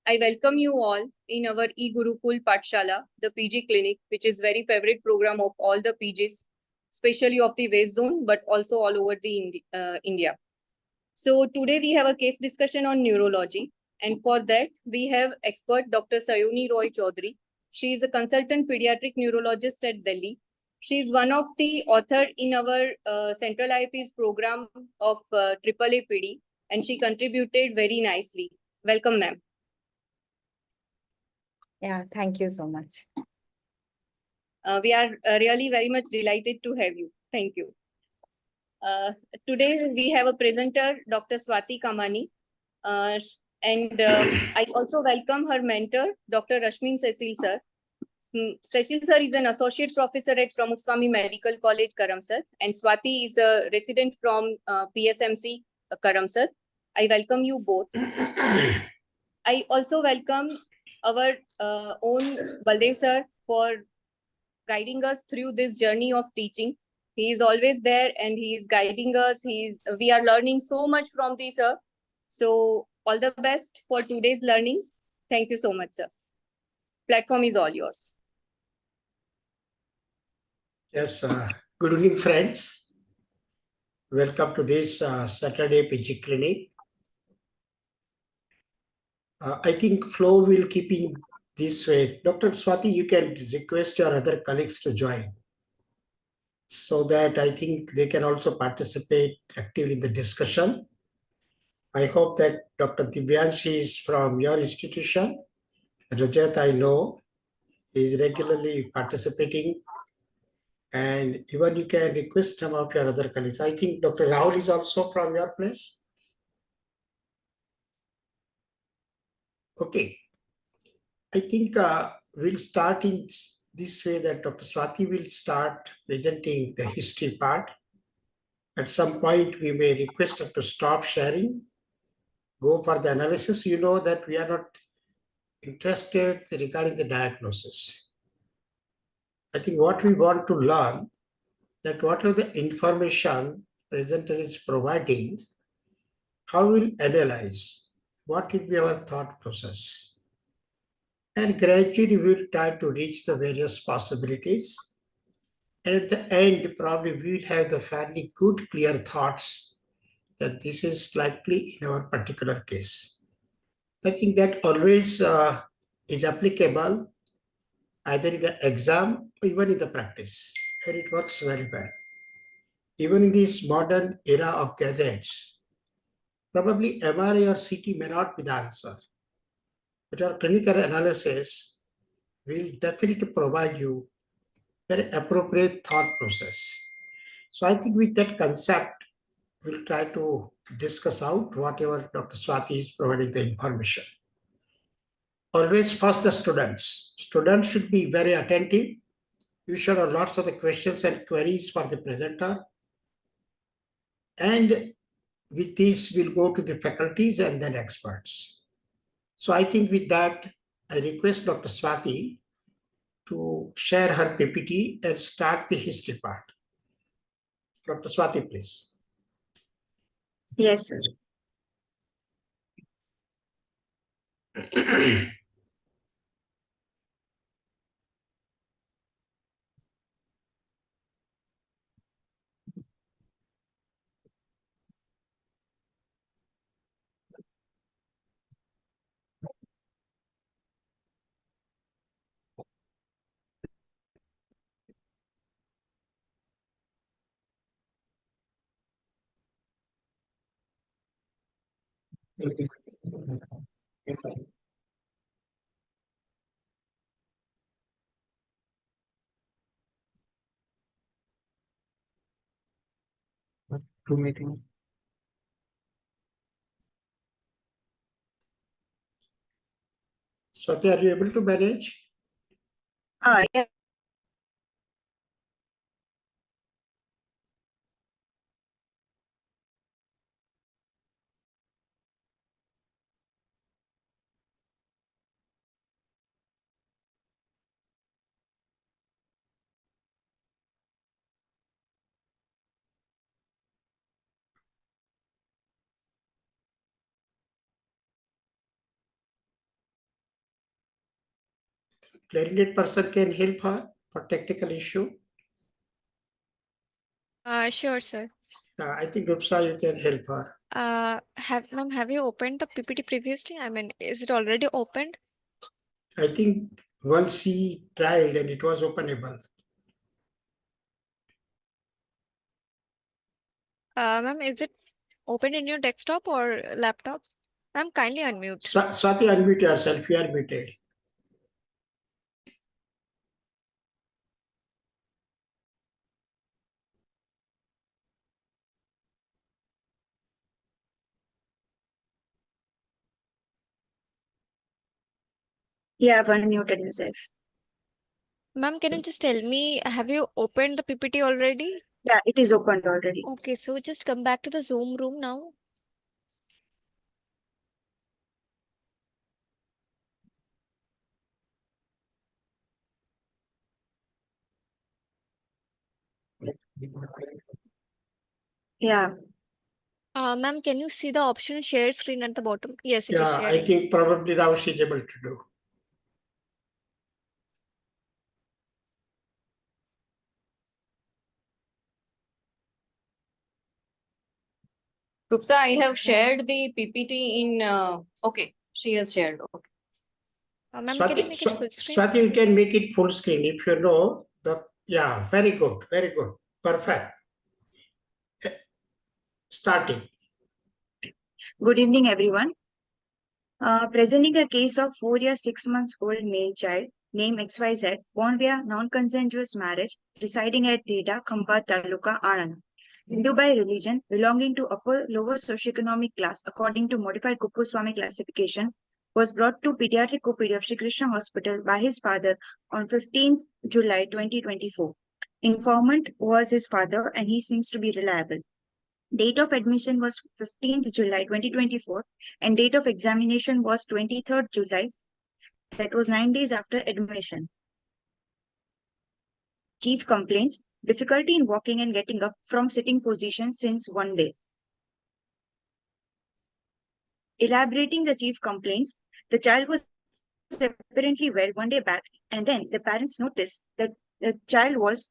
I welcome you all in our e-Gurukul Pathshala, the PG clinic, which is very favorite program of all the PGs, especially of the West Zone, but also all over the India. So today we have a case discussion on neurology. And for that, we have expert Dr. Sayoni Roy Chaudhary. She is a consultant pediatric neurologist at Delhi. She is one of the author in our Central IP's program of AAA PD, and she contributed very nicely. Welcome, ma'am. Yeah, thank you so much. We are really very much delighted to have you. Thank you. Today we have a presenter, Dr. Swati Kamani. I also welcome her mentor, Dr. Rashmin Cecil sir. Cecil sir is an associate professor at Pramukh Swami Medical College, Karamsad, and Swati is a resident from PSMC, Karamsad. I welcome you both. I also welcome our own Baldev sir for guiding us through this journey of teaching. He is always there and he is guiding us. We are learning so much from this, sir. So all the best for today's learning. Thank you so much, sir. Platform is all yours. Yes, good evening, friends. Welcome to this Saturday PG clinic. I think flow will keep in this way. Dr. Swati, you can request your other colleagues to join so that I think they can also participate actively in the discussion. I hope that Dr. Divyanshi is from your institution. Rajat, I know, is regularly participating. And even you can request some of your other colleagues. I think Dr. Rahul is also from your place. Okay. I think we'll start in this way that Dr. Swati will start presenting the history part. At some point, we may request her to stop sharing, go for the analysis. You know that we are not interested regarding the diagnosis. I think what we want to learn that what are the information presenter is providing, how we'll analyze, what will be our thought process. And gradually we'll try to reach the various possibilities. And at the end, probably we'll have the fairly good, clear thoughts that this is likely in our particular case. I think that always is applicable either in the exam or even in the practice, and it works very well. Even in this modern era of gadgets, probably MRI or CT may not be the answer, but our clinical analysis will definitely provide you very appropriate thought process. So I think with that concept, we'll try to discuss out whatever Dr. Swati is providing the information. Always first the students. Students should be very attentive. You should have lots of the questions and queries for the presenter. And with this, we'll go to the faculties and then experts. So I think with that, I request Dr. Swati to share her PPT and start the history part. Dr. Swati, please. Yes, sir. Zoom meeting. Swati, are you able to manage? Yeah. clarinet person can help her for technical issue. Sure, sir. I think Gupsa, you can help her. Have you opened the PPT previously? I mean, is it already opened? I think once she tried and it was openable. Ma'am, is it open in your desktop or laptop? Ma'am, kindly unmute. Swati, unmute yourself. You are muted. Yeah, I've unmuted myself. Ma'am, can you just tell me, have you opened the PPT already? Yeah, it is opened already. Okay, so just come back to the Zoom room now. Yeah, Ma'am, can you see the option share screen at the bottom? Yes, it is Yeah, I sharing. think probably now she's able to do. Gupsa, I have shared the PPT in, okay, she has shared. Okay. Ma'am, can you Swati, make it full screen? Swati, you can make it full screen if you know the. Yeah, very good, perfect. Starting. good evening, everyone. Presenting a case of 4 years, 6 months old male child named XYZ, born via non-consensuous marriage, residing at Deda, Khambhat Taluka, Anand. Hindu by religion, belonging to upper lower socioeconomic class according to modified Kuppuswamy classification, was brought to pediatric OPD of Shri Krishna Hospital by his father on 15th July 2024. Informant was his father and he seems to be reliable. Date of admission was 15th July 2024 and date of examination was 23rd July. That was 9 days after admission. Chief complaints, difficulty in walking and getting up from sitting position since 1 day. Elaborating the chief complaints, the child was apparently well 1 day back and then the parents noticed that the child was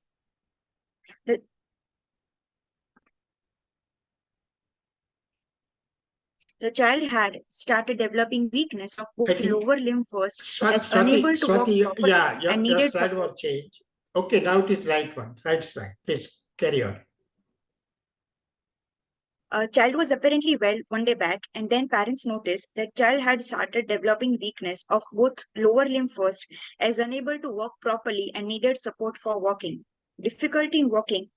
the child had started developing weakness of I both think lower limb first as Swati, unable to walk Swati, properly yeah, and your needed slide was changed. Okay, now it is right one, right slide. Please carry on. Child was apparently well 1 day back, and then parents noticed that child had started developing weakness of both lower limb first, as unable to walk properly and needed support for walking. Difficulty in walking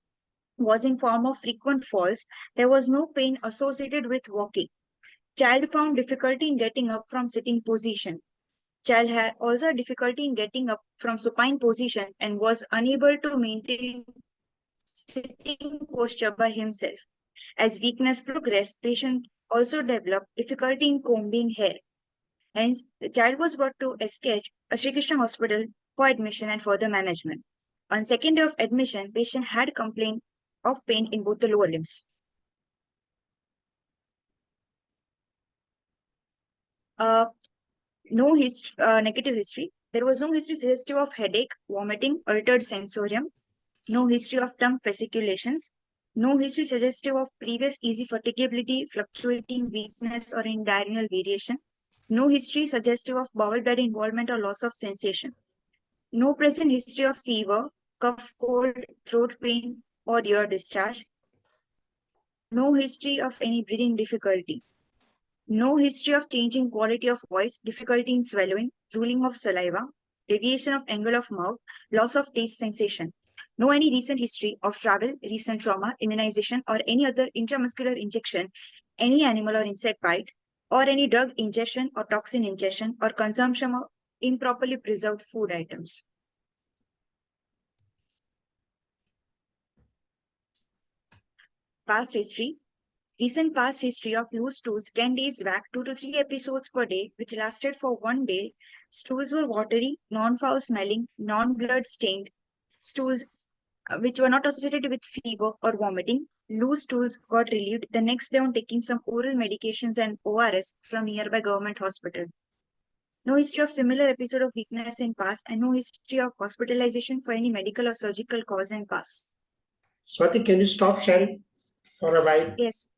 was in form of frequent falls. There was no pain associated with walking. Child found difficulty in getting up from sitting position. Child had also difficulty in getting up from supine position and was unable to maintain sitting posture by himself. As weakness progressed, patient also developed difficulty in combing hair. Hence, the child was brought to SKH, a Sri Krishna hospital, for admission and further management. On second day of admission, patient had complaint of pain in both the lower limbs. No negative history. There was no history suggestive of headache, vomiting, altered sensorium, no history of tongue fasciculations, no history suggestive of previous easy fatigability, fluctuating weakness, or in diurnal variation, no history suggestive of bowel bladder involvement or loss of sensation, no present history of fever, cough, cold, throat pain, or ear discharge, no history of any breathing difficulty, no history of changing quality of voice, difficulty in swallowing, drooling of saliva, deviation of angle of mouth, loss of taste sensation. No any recent history of travel, recent trauma, immunization, or any other intramuscular injection, any animal or insect bite, or any drug ingestion or toxin ingestion, or consumption of improperly preserved food items. Past history. Recent past history of loose stools 10 days back, 2 to 3 episodes per day, which lasted for 1 day. Stools were watery, non-foul smelling, non-blood stained. Stools which were not associated with fever or vomiting. Loose stools got relieved the next day on taking some oral medications and ORS from nearby government hospital. No history of similar episode of weakness in past, and no history of hospitalization for any medical or surgical cause in past. Swati, can you stop sharing for a while? Yes.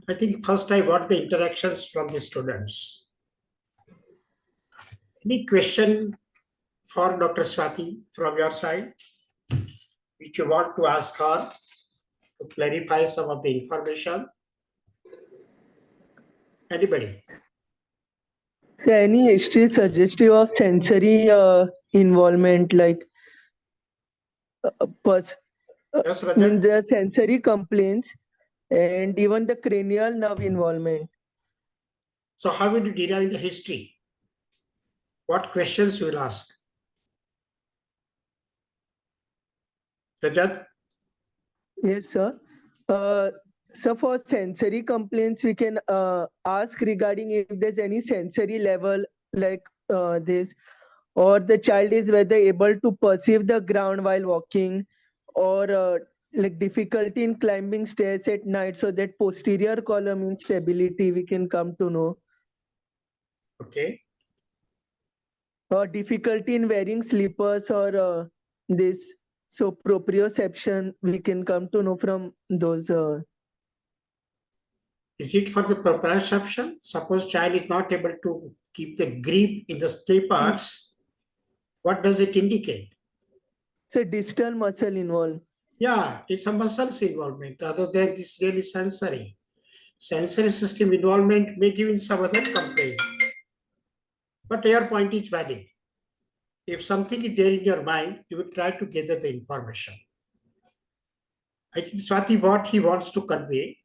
I think first I want the interactions from the students. Any question for Dr. Swati from your side, which you want to ask her to clarify some of the information? Anybody? So any history suggestive of sensory involvement, like pers- Yes, mean Rajat? the sensory complaints and even the cranial nerve involvement. So how will you derive the history? What questions you will ask? Rajat? Yes, sir. So for sensory complaints, we can ask regarding if there's any sensory level like this, or the child is whether able to perceive the ground while walking, or like difficulty in climbing stairs at night. So that posterior column instability we can come to know. Okay. Or difficulty in wearing slippers, or this. So proprioception we can come to know from those. Is it for the proprioception? Suppose child is not able to keep the grip in the slippers. What does it indicate? So distal muscle involved. Yeah, it's a muscles involvement rather than this really sensory. Sensory system involvement may give in some other complaint. But your point is valid. If something is there in your mind, you will try to gather the information. I think Swati, what he wants to convey,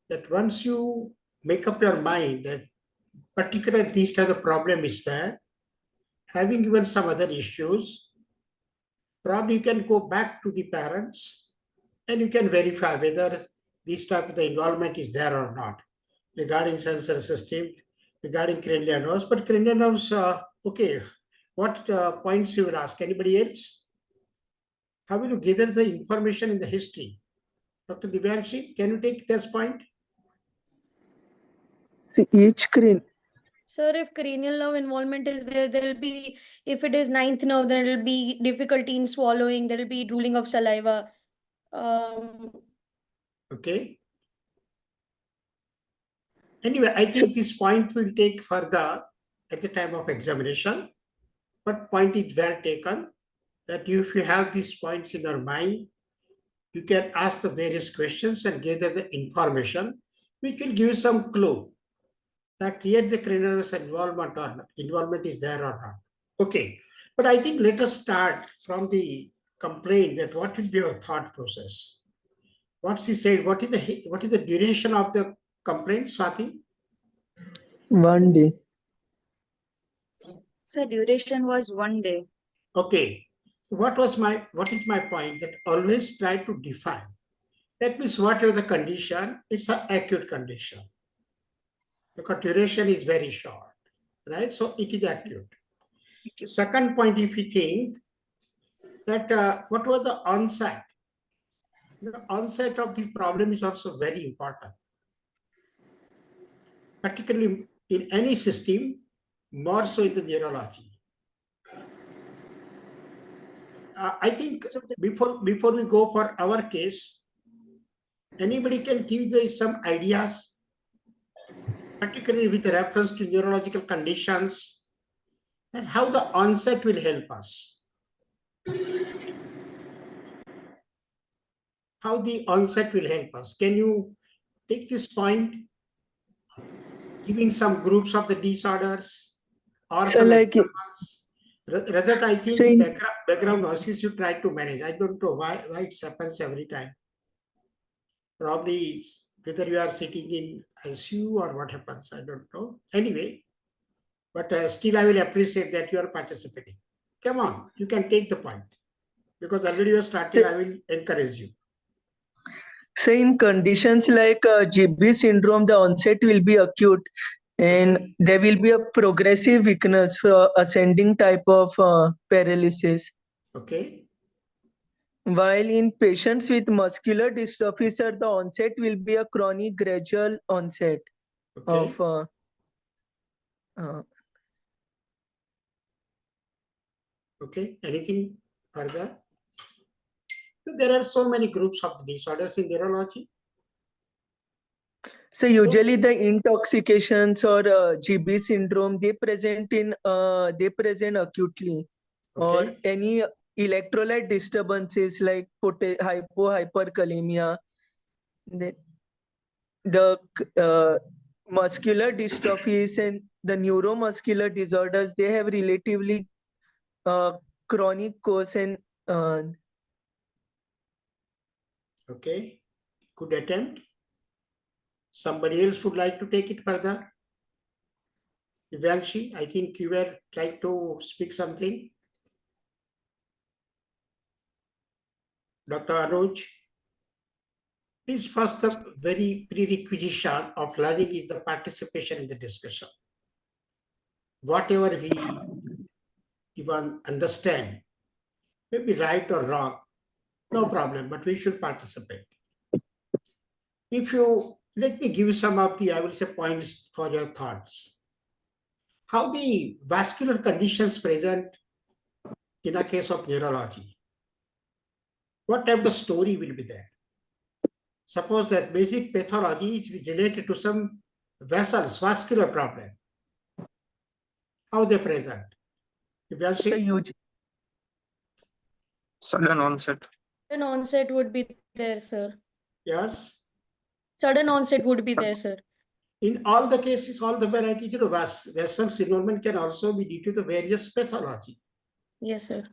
that once you make up your mind that particular these type of problem is there, having given some other issues, probably you can go back to the parents and you can verify whether this type of the involvement is there or not regarding sensory system, regarding cranial nerves. But cranial nerves, okay, what points you will ask? Anybody else? How will you gather the information in the history? Dr. Divyanshi, can you take this point? See each crane. Sir, if cranial nerve involvement is there, there will be, if it is ninth nerve, there will be difficulty in swallowing, there will be drooling of saliva. Okay. Anyway, I think this point will take further at the time of examination, but point is well taken that if you have these points in your mind, you can ask the various questions and gather the information, which will give you some clue that here the cranial involvement or not, involvement is there or not. Okay, but I think let us start from the complaint that what will be your thought process. What she said, what is the duration of the complaint, Swati? 1 day. So duration was 1 day. Okay, what is my point? That always try to define. That means whatever the condition, it's an acute condition. Because duration is very short, right? So it is acute. Second point, if you think that what was the onset? The onset of the problem is also very important. Particularly in any system, more so in the neurology. I think before we go for our case, anybody can give some ideas, particularly with reference to neurological conditions, and how the onset will help us. How the onset will help us. Can you take this point, giving some groups of the disorders or So some like examples? Rajat, I think saying- background noises you try to manage. I don't know why it happens every time. Probably whether you are sitting in ICU or what happens, I don't know. Anyway, but still I will appreciate that you are participating. Come on, you can take the point. Because already you are starting, I will encourage you. So in conditions like GB syndrome, the onset will be acute. And Okay. there will be a progressive weakness for ascending type of paralysis. Okay. While in patients with muscular dystrophy, sir, the onset will be a chronic gradual onset Okay. of uh, Okay. Anything further? So there are so many groups of disorders in neurology. so usually the intoxications or GB syndrome, they present acutely, or Okay. any electrolyte disturbances like hyperkalemia. The muscular dystrophies and the neuromuscular disorders, they have relatively uh, chronic course and uh, Okay. Good attempt. Somebody else would like to take it further. Divyanshi, I think you were trying to speak something. Dr. Anuj, please, first, the very prerequisition of learning is the participation in the discussion. Whatever we even understand, maybe right or wrong, no problem, but we should participate. If you, let me give you some of the, I will say, points for your thoughts. How the vascular conditions present in a case of neurology. What type of story will be there? Suppose that basic pathology is related to some vessels, vascular problem. How they present? so huge. Sudden onset. Sudden onset would be there, sir. Yes. Sudden onset would be there, sir. In all the cases, all the variety, vessels involvement can also be due to the various pathology. Yes, sir.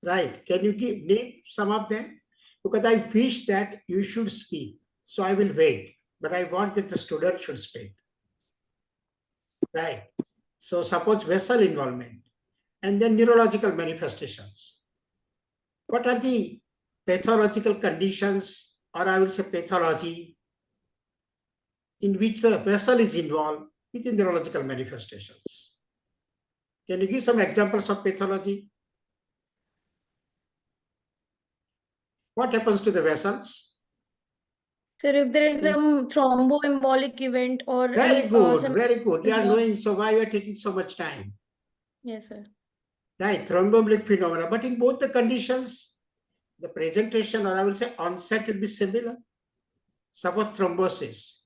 Right. Can you name some of them? Because I wish that you should speak. So I will wait. But I want that the student should speak. Right. So suppose vessel involvement and then neurological manifestations. What are the pathological conditions, or I will say pathology, in which the vessel is involved with the neurological manifestations? Can you give some examples of pathology? What happens to the vessels? Sir, if there is some thromboembolic event or Very good, some. very good. You are knowing, so why you are taking so much time? Yes, sir. Right, thromboembolic phenomena. But in both the conditions, the presentation, or I will say onset, will be similar. Suppose thrombosis,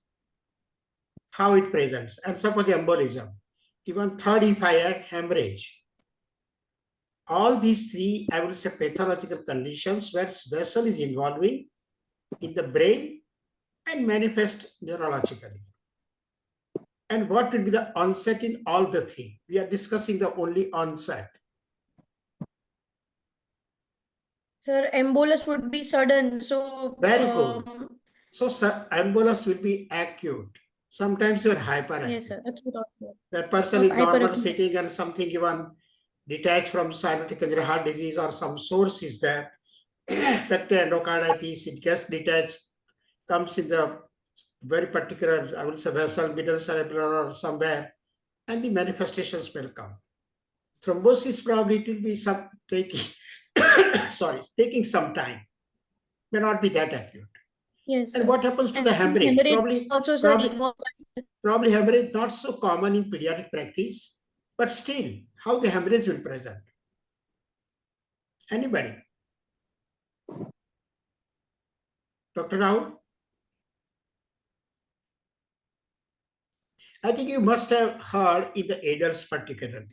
how it presents, and suppose embolism, even third if I add hemorrhage. All these three, I will say, pathological conditions where vessel is involving in the brain and manifest neurologically. And what would be the onset in all the three? We are discussing the only onset. Sir, embolus would be sudden. So Very good. So embolus will be acute. Sometimes you are hyperactive. yes, sir. Acute onset. That person is normal Hyperacute. sitting and something even detached from cyanotic heart disease or some source is there. Pector endocarditis, it gets detached, comes in the very particular, I will say, vessel, middle cerebral or somewhere, and the manifestations will come. Thrombosis probably it will be some taking, taking some time. May not be that acute. Yes. And sir. what happens to And the hemorrhage? hemorrhage also, sir, Probably hemorrhage not so common in pediatric practice, but still, how the hemorrhage will present? Anybody? Dr. Rahul? I think you must have heard in the adults particularly,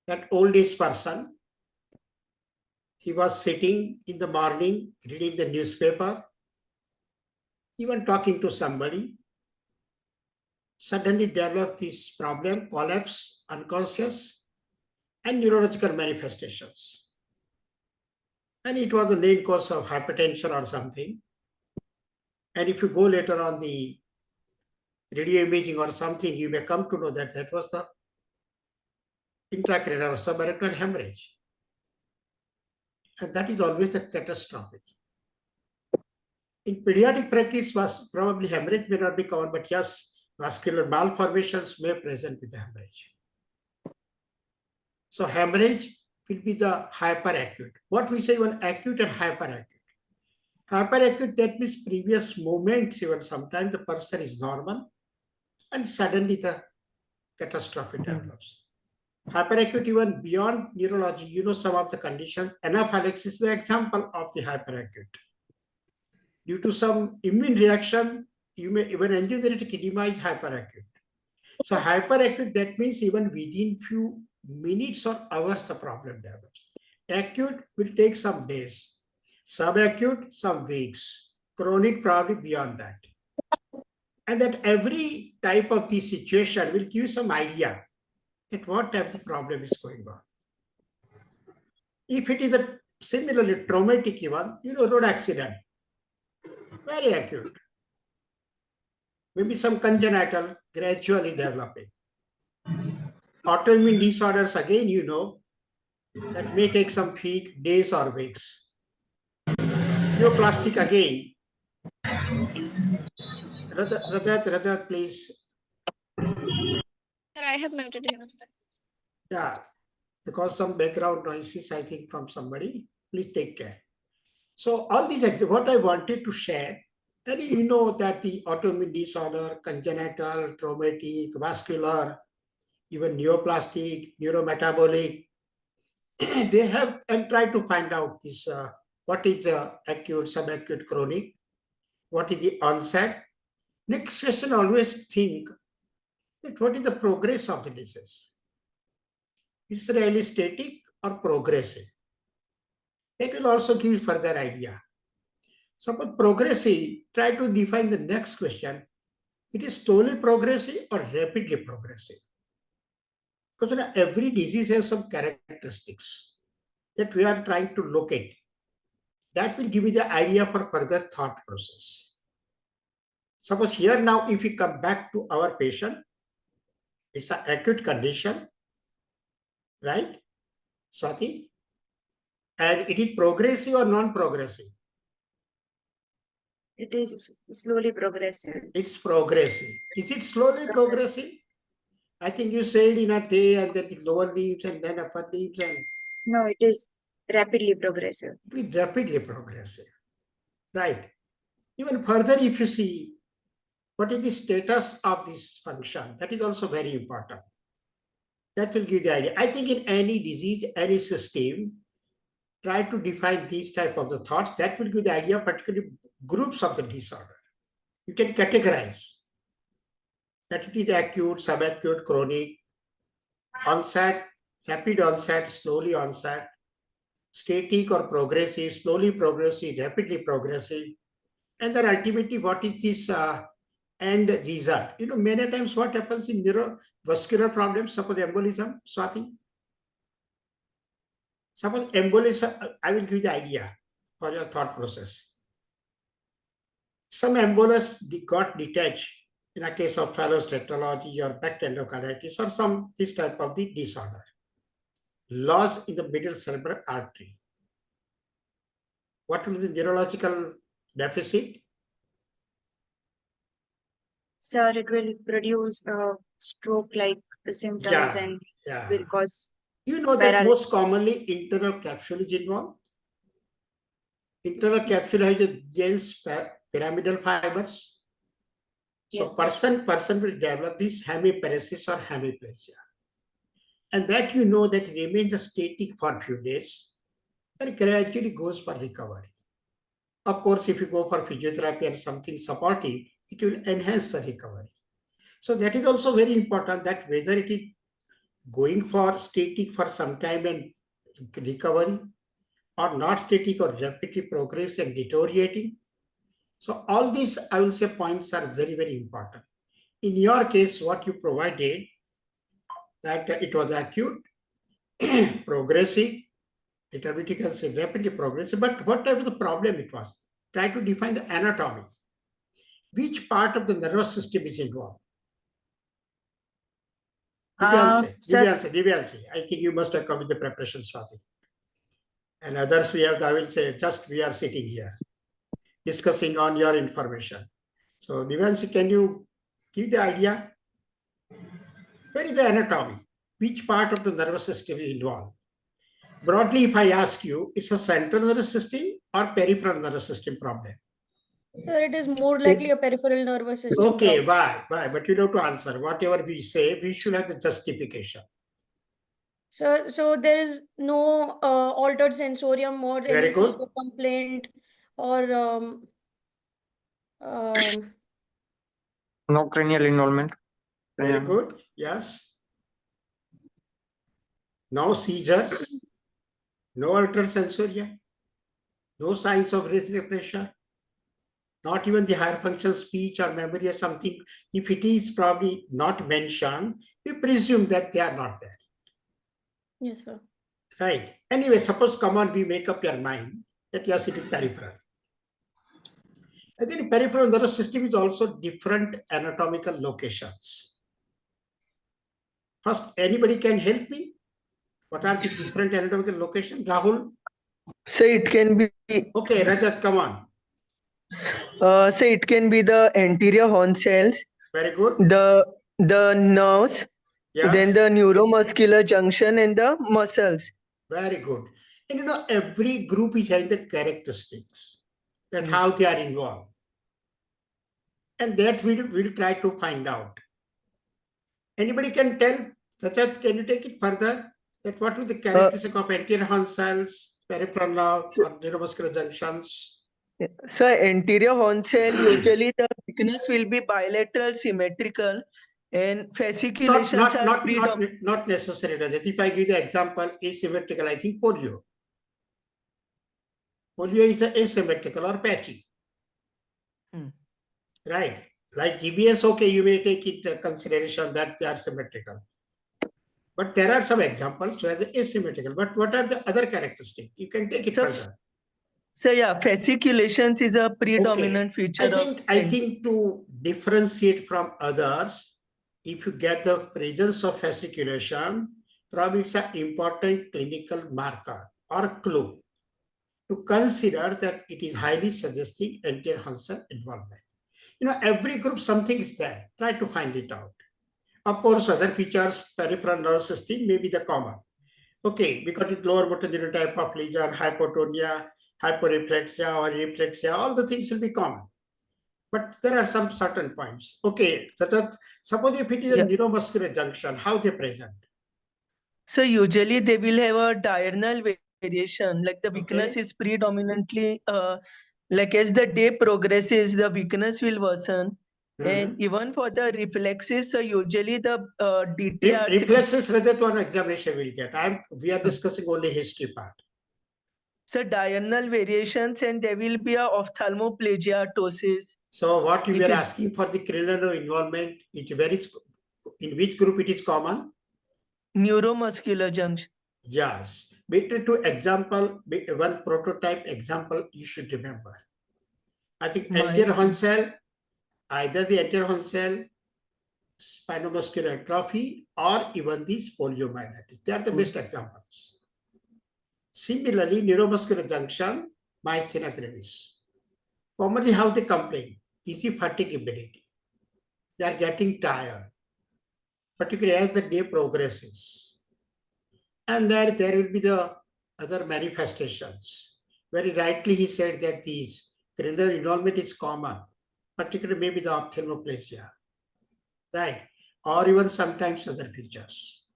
that old age person, he was sitting in the morning, reading the newspaper, even talking to somebody, suddenly developed this problem, collapse, unconscious, and neurological manifestations. And it was the main cause of hypertension or something. And if you go later on the radio imaging or something, you may come to know that that was the intracranial or subarachnoid hemorrhage. And that is always the catastrophic. In pediatric practice, was probably hemorrhage may not be common, but yes, vascular malformations may present with the hemorrhage. So hemorrhage will be the hyperacute. What we say even acute and hyperacute. Hyperacute, that means previous moments, even sometimes the person is normal and suddenly the catastrophe develops. Hyperacute even beyond neurology, you know some of the conditions. Anaphylaxis is the example of the hyperacute. Due to some immune reaction, you may even angiogenetic edema is hyperacute. So hyperacute, that means even within few minutes or hours the problem develops. Acute will take some days. Subacute, some weeks. Chronic, probably beyond that. And that every type of this situation will give you some idea that what type of problem is going on. If it is a similarly traumatic even, you know, road accident, very acute. Maybe some congenital, gradually developing. Autoimmune disorders, again, you know, that may take some days or weeks. Neoplastic again. Radha, please. Sir, I have muted you. Yeah, because some background noises, I think, from somebody. Please take care. So all these, what I wanted to share, and you know that the autoimmune disorder, congenital, traumatic, vascular, even neoplastic, neurometabolic, they have and try to find out this, what is the acute, subacute, chronic, what is the onset. Next question, always think that what is the progress of the disease? Is it really static or progressive? That will also give you further idea. Suppose progressive, try to define the next question. It is slowly progressive or rapidly progressive? Because you know, every disease has some characteristics that we are trying to locate. That will give you the idea for further thought process. Suppose here now, if we come back to our patient, it's an acute condition, right, Swati? And it is progressive or non-progressive? It is slowly progressive. It's progressive. Is it slowly progressive? I think you said in a day and then the lower leaves and then upper leaves and... No, it is rapidly progressive. It is rapidly progressive, right? Even further, if you see, what is the status of this function? That is also very important. That will give the idea. I think in any disease, any system, try to define these type of the thoughts. That will give the idea, particularly groups of the disorder. You can categorize that it is acute, subacute, chronic, onset, rapid onset, slowly onset, static or progressive, slowly progressive, rapidly progressive. And then ultimately, what is this end result? You know, many times what happens in neurovascular problems, suppose embolism, Swati. Suppose embolism, I will give you the idea for your thought process. Some embolus got detached in a case of Fallot's tetralogy or Beck endocarditis or some this type of the disorder. Loss in the middle cerebral artery. What will be the neurological deficit? Sir, it will produce stroke-like symptoms and will cause You know that paralysis. most commonly internal capsule is involved. Internal capsule has a dense pyramidal fibers. So Yes, sir. person will develop this hemiparesis or hemiplegia. And that you know that remains static for a few days and gradually goes for recovery. Of course, if you go for physiotherapy and something supportive, it will enhance the recovery. So that is also very important, that whether it is going for static for some time and recovery or not static or rapidly progress and deteriorating. So all these, I will say, points are very, very important. In your case, what you provided, that it was acute, progressive, you can say rapidly progressive, but what type of the problem it was? Try to define the anatomy. Which part of the nervous system is involved? Divyanshi, I think you must have come with the preparation, Swati. And others we have, I will say, just we are sitting here discussing on your information. So Divyanshi, can you Give the idea. Where is the anatomy? Which part of the nervous system is involved? Broadly, if I ask you, it's a central nervous system or peripheral nervous system problem? Sir, it is more likely a peripheral nervous system Okay, problem. why? But you have to answer. Whatever we say, we should have the justification. Sir, so there is no altered sensorium or Very any good. seizure complaint or No cranial involvement. Very Yeah. good. Yes. No seizures, no altered sensoria, no signs of respiratory pressure, not even the higher function speech or memory or something. If it is probably not mentioned, we presume that they are not there. yes, sir. Right. Anyway, suppose, come on, we make up your mind that yes, it is peripheral. I think peripheral nervous system is also different anatomical locations. First, anybody can help me? What are the different anatomical locations? Rahul? So it can be, Okay, Rajat, come on. so it can be the anterior horn cells, Very good. the nerves, Yes. then the neuromuscular junction and the muscles. Very good. And you know, every group is having the characteristics that how they are involved. And that we'll try to find out. Anybody can tell? Rajat, can you take it further? That what will the characteristic of anterior horn cells, peripheral nerve, or neuromuscular junctions? So anterior horn cell, usually the thickness will be bilateral symmetrical and fasciculations are predominant. Not necessary, Rajat. If I give the example, asymmetrical, I think polio. Polio is asymmetrical or patchy. Right. Like GBS, okay, you may take into consideration that they are symmetrical. But there are some examples where they asymmetrical. But what are the other characteristics? You can take it So, further. So yeah, fasciculations is a predominant feature I think to differentiate from others, if you get the presence of fasciculation, probably it's an important clinical marker or clue to consider that it is highly suggesting anterior horn cell involvement. You know, every group, something is there. Try to find it out. Of course, other features, peripheral nervous system may be the common. Okay, we got it lower motor neuron type of lesion, hypotonia, hyporeflexia or reflexia, all the things will be common. But there are some certain points. Okay, suppose if it is a neuromuscular junction, how they present? So usually they will have a diurnal variation, like the weakness is predominantly, like as the day progresses, the weakness will worsen. And even for the reflexes, so usually the DTR. Reflexes, Rajat, on examination will get. We are discussing only history part. So diurnal variations and there will be a ophthalmoplegia, ptosis. So what you were asking for the cranial involvement, in which group it is common? Neuromuscular junction. Yes. Better to example, one prototype example you should remember. I think anterior horn cell, either the anterior horn cell, spinomuscular atrophy, or even these poliomyelitis. They are the best examples. Similarly, neuromuscular junction, myasthenia gravis. Commonly, how they complain? Easy fatigability. They are getting tired, particularly as the day progresses. And then there will be the other manifestations. Very rightly, he said that these cranial involvement is common, particularly maybe the ophthalmoplegia, right? Or even sometimes other features.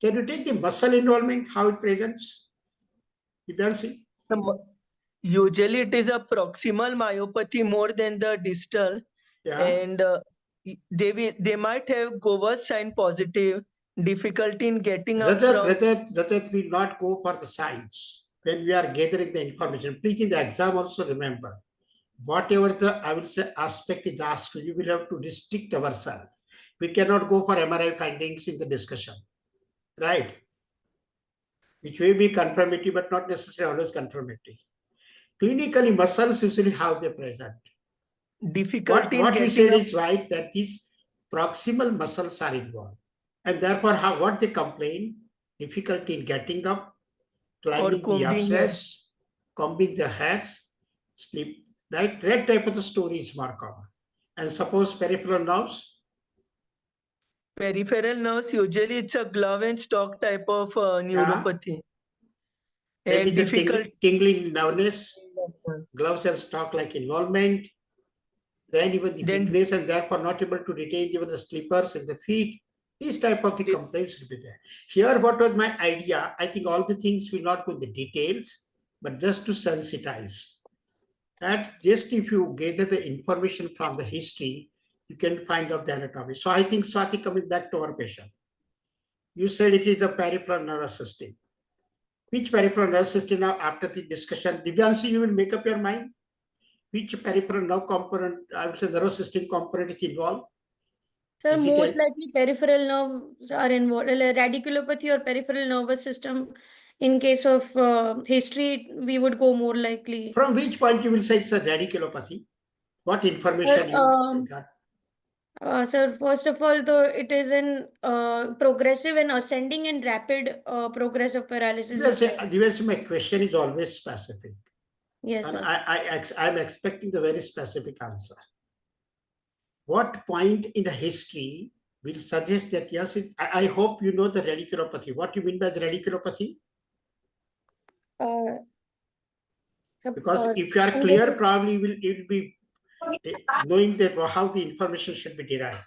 Can you take the muscle involvement, how it presents? You can see. Usually it is a proximal myopathy more than the distal. Yeah. And they might have Gowers sign positive, difficulty in getting up from. Rajat will not go for the signs when we are gathering the information. Please in the exam also remember, whatever the, I will say, aspect is asked, you will have to restrict ourselves. We cannot go for MRI findings in the discussion, right? Which may be confirmatory, but not necessarily always confirmatory. Clinically, muscles usually how they present. Difficulty What you said is right, that these proximal muscles are involved. And therefore, what they complain, difficulty in getting up, climbing the upstairs, combing the hairs, sleep. That type of the story is more common. And suppose peripheral nerves, peripheral nerves, usually it's a glove and stalk type of neuropathy. Maybe And the difficult. tingling numbness, gloves and stalk like involvement, then even the Then- weakness and therefore not able to retain even the slippers in the feet. These type of the Yes. complaints will be there. Here, what was my idea? I think all the things will not go in the details, but just to sensitize. That just if you gather the information from the history, you can find out the anatomy. So I think, Swati, coming back to our patient, you said it is the peripheral nervous system. Which peripheral nervous system now after the discussion? Divyanshi, you will make up your mind. Which peripheral nerve component, I would say nervous system component is involved? Sir, Is it most a- likely peripheral nerves are involved. Radiculopathy or peripheral nervous system. In case of history, we would go more likely. From which point you will say it's a radiculopathy? What information you got? Sir, first of all, though, it is in progressive and ascending and rapid progressive paralysis. is there. Divyanshi, my question is always specific. Yes, And sir. I'm expecting the very specific answer. What point in the history will suggest that, yes, I hope you know the radiculopathy. What do you mean by the radiculopathy? Uh, Because if you are clear, probably it will be knowing that how the information should be derived.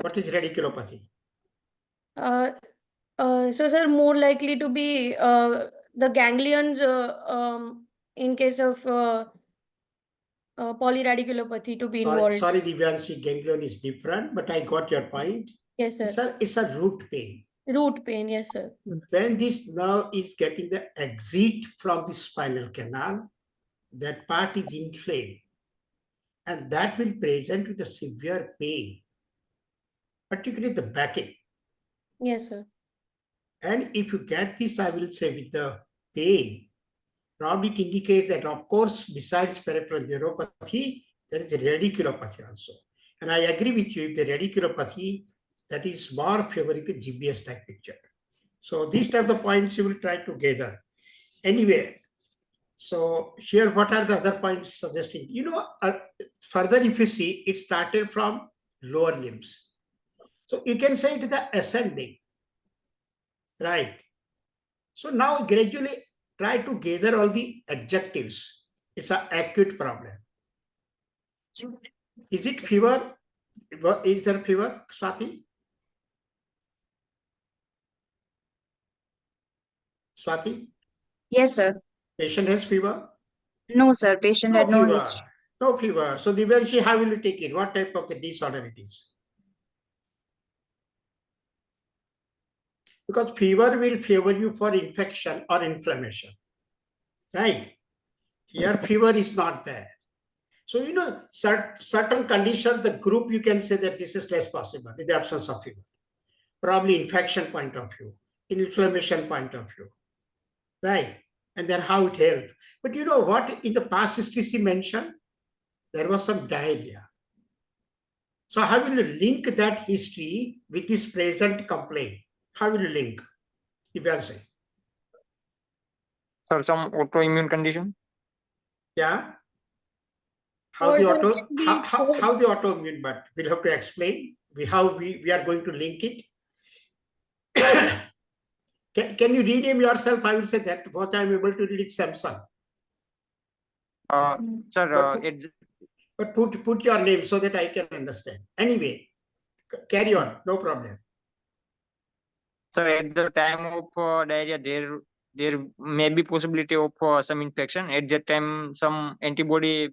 What is radiculopathy? So, sir, more likely to be the ganglions in case of polyradiculopathy to be involved. Sorry, Divyanshi, ganglion is different, but I got your point. Yes, sir. It's a root pain. Root pain, yes, sir. When this nerve is getting the exit from the spinal canal, that part is inflamed. And that will present with a severe pain, particularly the backache. Yes, sir. And if you get this, I will say with the pain, probably it indicates that, of course, besides peripheral neuropathy, there is a radiculopathy also. And I agree with you, if the radiculopathy, that is more favoring the GBS type picture. So these type of points you will try to gather. Anyway, so here, what are the other points suggesting? Further, if you see, it started from lower limbs. So you can say it is the ascending, right? So now gradually try to gather all the adjectives. It's an acute problem. Is it fever? Is there fever, Swati? Swati? Yes, sir. Patient has fever? No, sir. Patient had no fever. history. No fever. So Divyanshi, how will you take it? What type of the disorder it is? Because fever will favor you for infection or inflammation, right? Here, fever is not there. So, certain conditions, the group, you can say that this is less possible in the absence of fever. Probably infection point of view, inflammation point of view, right? And then how it helped. But you know what, in the past history she mentioned, there was some diarrhea. So how will you link that history with this present complaint? How will you link? Divyanshi? Sir, some autoimmune condition? Yeah. How Or the sir, auto it can be how the autoimmune, but we'll have to explain how we are going to link it. Can you rename yourself? I will say that what I'm able to read it Samsung. Sir, But put your name so that I can understand. Anyway, carry on, no problem. sir, at the time of diarrhea, there may be possibility of some infection. At that time, some antibody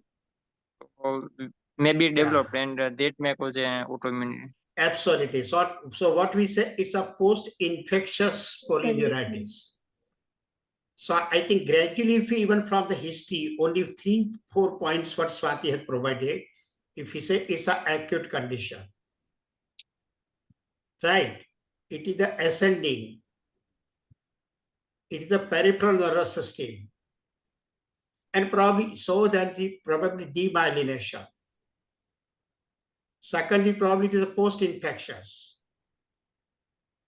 may be developed, and that may cause autoimmune. Absolutely. So what we say, it's a post-infectious polyneuritis. So I think gradually, if we, even from the history, only 3-4 points what Swati had provided, if we say it's an acute condition, right? It is the ascending. It is the peripheral nervous system. And probably so that the probably demyelination. Secondly, probably it is a post-infectious.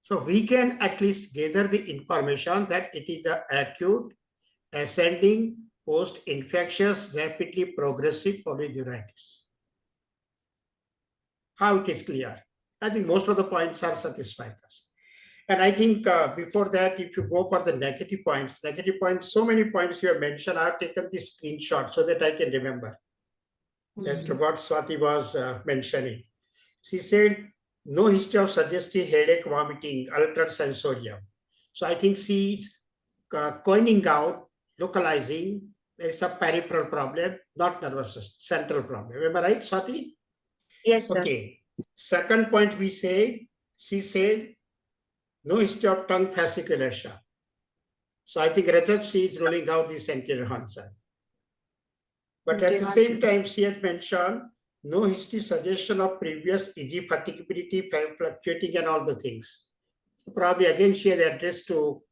So we can at least gather the information that it is the acute, ascending, post-infectious, rapidly progressive polyneuritis. how it is clear. I think most of the points are satisfied us. And I think before that, if you go for the negative points, so many points you have mentioned, I have taken this screenshot so that I can remember that what Swati was mentioning. She said, no history of suggestive headache, vomiting, altered sensorium. So I think she's coining out, localizing, it's a peripheral problem, not nervous system, central problem. Am I right, Swati? Yes, sir. Okay. Second point she said, no history of tongue fasciculation. So I think Rajat, she is ruling out this anterior Hansen. But at the same time, she had mentioned no history suggestion of previous EG fatigability, fluctuating and all the things. So probably again she had addressed to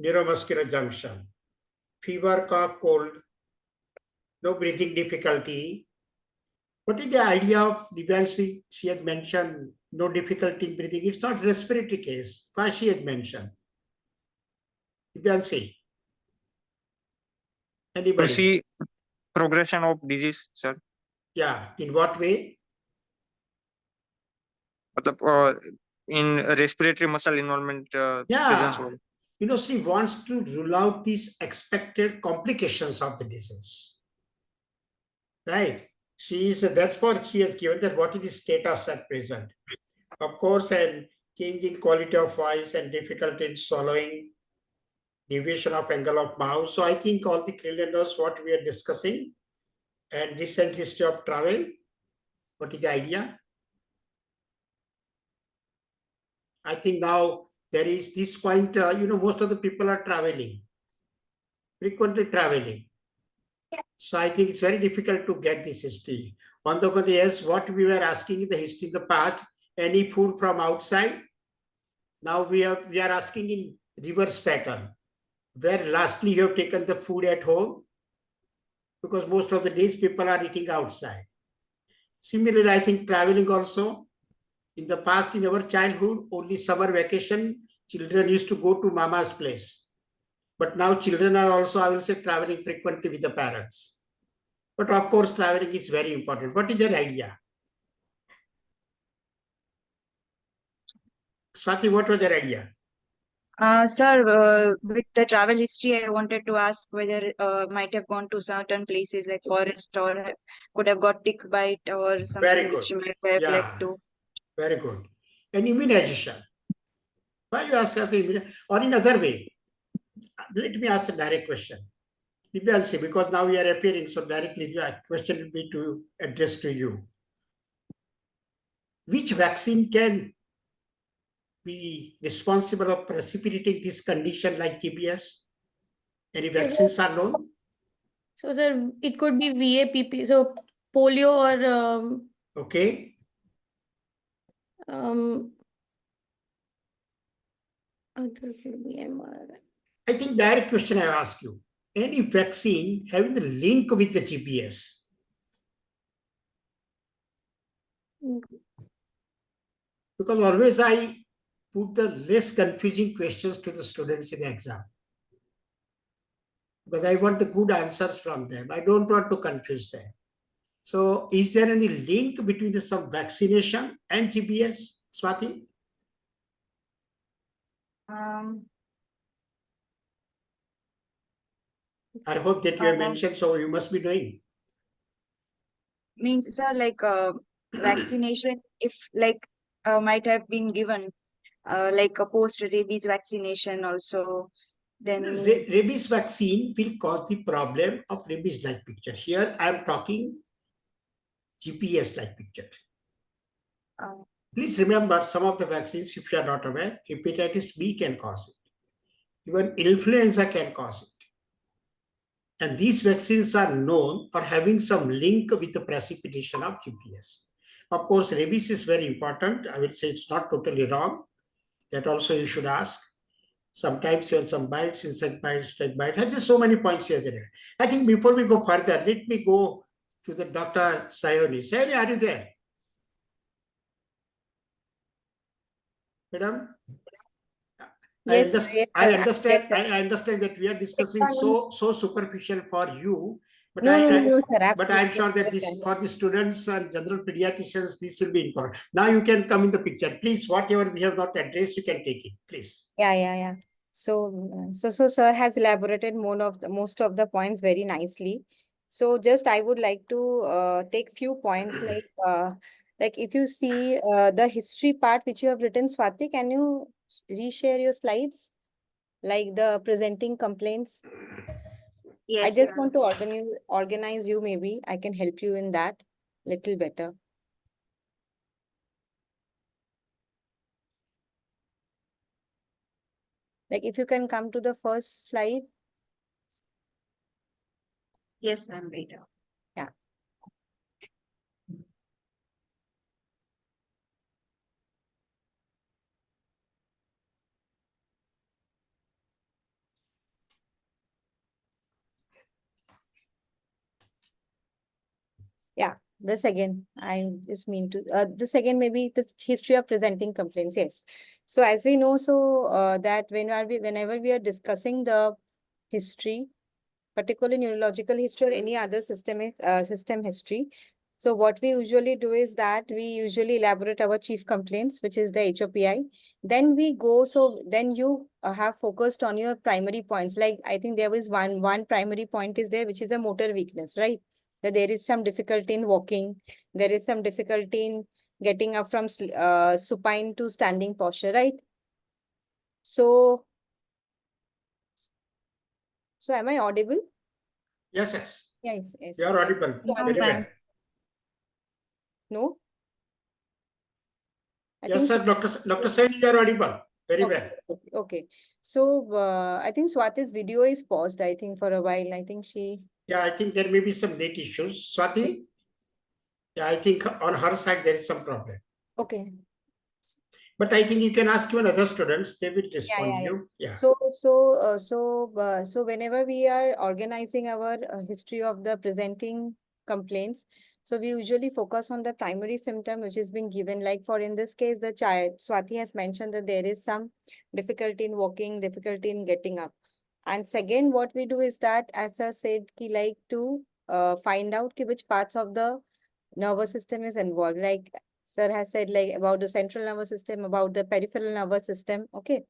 neuromuscular junction. Fever, cough, cold, no breathing difficulty. What is the idea of Divyanshi? She had mentioned no difficulty in breathing. It's not respiratory case. Why she had mentioned? Divyanshi? Anybody? See progression of disease, sir. Yeah. In what way? In respiratory muscle involvement presence Yeah. of. You know, she wants to rule out these expected complications of the disease. Right? That's what she has given, that what is the status at present. Of course, and changing quality of voice and difficulty in swallowing, deviation of angle of mouth. So I think all the cranial nerves, what we are discussing, and recent history of travel. What is the idea? I think now there is this point, most of the people are traveling, frequently traveling. So I think it's very difficult to get this history. On the contrary, yes, what we were asking in the history in the past, any food from outside. Now we are asking in reverse pattern, where lastly you have taken the food at home, because most of the days people are eating outside. Similarly, I think traveling also. In the past, in our childhood, only summer vacation, children used to go to mama's place. But now children are also, I will say, traveling frequently with the parents. But of course, traveling is very important. What is their idea? Swati, what was their idea? Sir, with the travel history, I wanted to ask whether might have gone to certain places like forest, or could have got tick bite or something which might have led to. Very good. And immunization. Why you ask the immunization? Or in other way, let me ask a direct question. Divyanshi, because now we are appearing, so directly the question will be to address to you. Which vaccine can be responsible of precipitating this condition like GBS? Any vaccines are known? So, sir, it could be VAPP, so polio or okay. Other could be MR. I think direct question I ask you. Any vaccine having the link with the GBS? Because always I put the less confusing questions to the students in the exam. Because I want the good answers from them. I don't want to confuse them. So is there any link between some vaccination and GBS, Swati? I hope that you have mentioned, so you must be doing. Means, sir, like vaccination, if like might have been given like a post-rabies vaccination also, then rabies vaccine will cause the problem of rabies-like picture. Here I am talking GPS-like picture. Please remember, some of the vaccines, if you are not aware, hepatitis B can cause it. Even influenza can cause it. And these vaccines are known for having some link with the precipitation of GPS. Of course, rabies is very important. I will say it's not totally wrong. That also you should ask. Sometimes when some bites, insect bites, strike bites, there's just so many points here. I think before we go further, let me go to the Dr. Sayoni. Sayoni, are you there? Madam? Yes, I understand that we are discussing so superficial for you But No, no, I- no, sir, but I'm absolutely. sure that this for the students and general pediatricians, this will be important. Now you can come in the picture. Please, whatever we have not addressed, you can take it, please. Yeah. So sir has elaborated most of the points very nicely. So just I would like to take few points like if you see the history part which you have written, Swati, can you reshare your slides? Like the presenting complaints. I Yes, just ma'am. want to organize you, maybe I can help you in that little better. Like if you can come to the first slide. Yes, ma'am, later. Yeah. Yeah, the second, I just mean to, the second maybe the history of presenting complaints, yes. So as we know, that whenever we are discussing the history, particularly neurological history or any other system history. So what we usually do is that we usually elaborate our chief complaints, which is the HOPI. Then we go, so then you have focused on your primary points. Like I think there was one primary point is there, which is a motor weakness, right? That there is some difficulty in walking, there is some difficulty in getting up from supine to standing posture, right? So am I audible? Yes, yes. Yes. You are audible. No, Very well. ma'am. No? I Yes, think sir. Dr. Sen, you are audible. Very well. Okay. So I think Swati's video is paused, I think, for a while. I think she. Yeah, I think there may be some net issues. Swati? Yeah, I think on her side there is some problem. Okay. But I think you can ask even other students, they will respond Yeah. you. Yeah. So whenever we are organizing our history of the presenting complaints, so we usually focus on the primary symptom which is being given. Like for in this case, the child, Swati has mentioned that there is some difficulty in walking, difficulty in getting up. And second, what we do is that, as I said, like to find out which parts of the nervous system is involved. Like sir has said, like about the central nervous system, about the peripheral nervous system. Okay.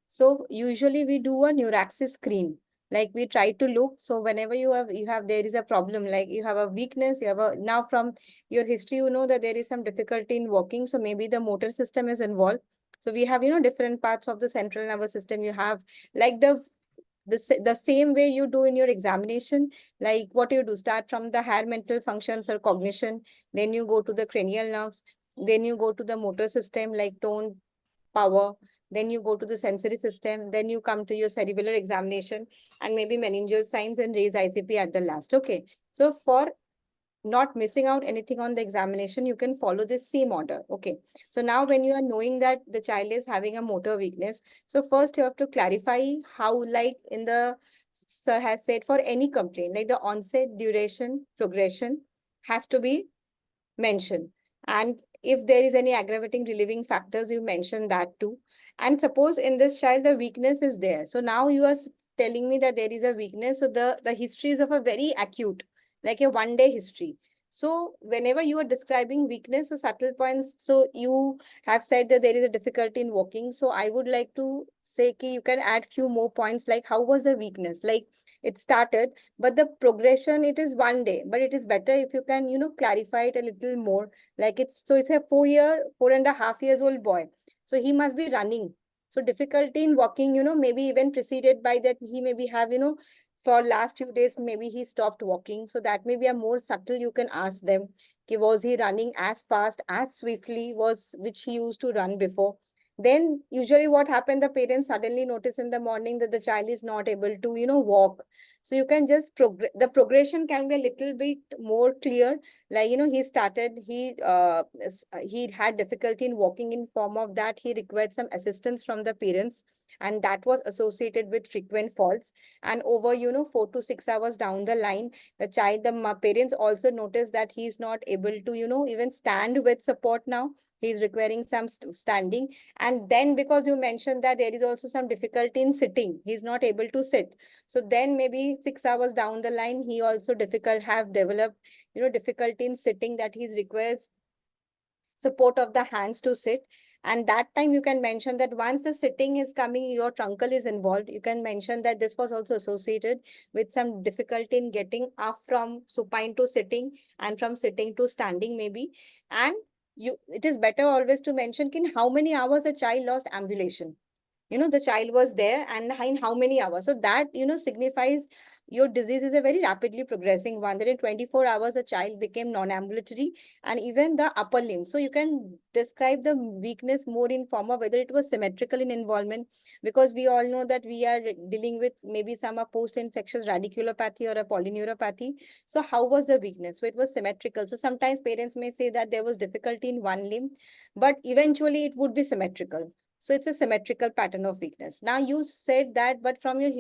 So usually we do a neuraxis screen. Like we try to look. So whenever you have there is a problem, like you have a weakness, you have a now from your history, you know that there is some difficulty in walking. So maybe the motor system is involved. So we have, different parts of the central nervous system. You have like the same way you do in your examination, like what you do, start from the higher mental functions or cognition, then you go to the cranial nerves, then you go to the motor system like tone, power, then you go to the sensory system, then you come to your cerebellar examination and maybe meningeal signs and raise ICP at the last. Okay. So for not missing out anything on the examination, you can follow this same order. Okay. So now when you are knowing that the child is having a motor weakness, so first you have to clarify how, like in the sir has said, for any complaint, like the onset, duration, progression has to be mentioned. And if there is any aggravating relieving factors, you mention that too. And suppose in this child, the weakness is there. So now you are telling me that there is a weakness. So the history is of a very acute, like a 1-day history. So whenever you are describing weakness or subtle points, so you have said that there is a difficulty in walking. So I would like to say you can add few more points, like how was the weakness? Like it started, but the progression, it is 1 day, but it is better if you can, clarify it a little more. Like it's a 4.5 years old boy. So he must be running. So difficulty in walking, maybe even preceded by that, he maybe have, for last few days, maybe he stopped walking. So that may be a more subtle, you can ask them. Was he running as fast, as swiftly, which he used to run before? Then usually what happened, the parents suddenly notice in the morning that the child is not able to, walk. So you can just the progression can be a little bit more clear. Like, he had difficulty in walking. In form of that, he required some assistance from the parents, and that was associated with frequent falls. And over, 4 to 6 hours down the line, the parents also noticed that he's not able to, even stand with support now. He's requiring some standing. And then because you mentioned that there is also some difficulty in sitting, he's not able to sit. So then maybe 6 hours down the line, he also have developed, difficulty in sitting, that he requires support of the hands to sit. And that time you can mention that once the sitting is coming, your truncle is involved. You can mention that this was also associated with some difficulty in getting up from supine to sitting and from sitting to standing maybe. And it is better always to mention in how many hours a child lost ambulation. The child was there and in how many hours. So that, signifies your disease is a very rapidly progressing one, that in 24 hours, a child became non-ambulatory, and even the upper limb. So you can describe the weakness more in form of whether it was symmetrical in involvement, because we all know that we are dealing with maybe some post-infectious radiculopathy or a polyneuropathy. So how was the weakness? So it was symmetrical. So sometimes parents may say that there was difficulty in one limb, but eventually it would be symmetrical. So it's a symmetrical pattern of weakness. Now you said that, but from your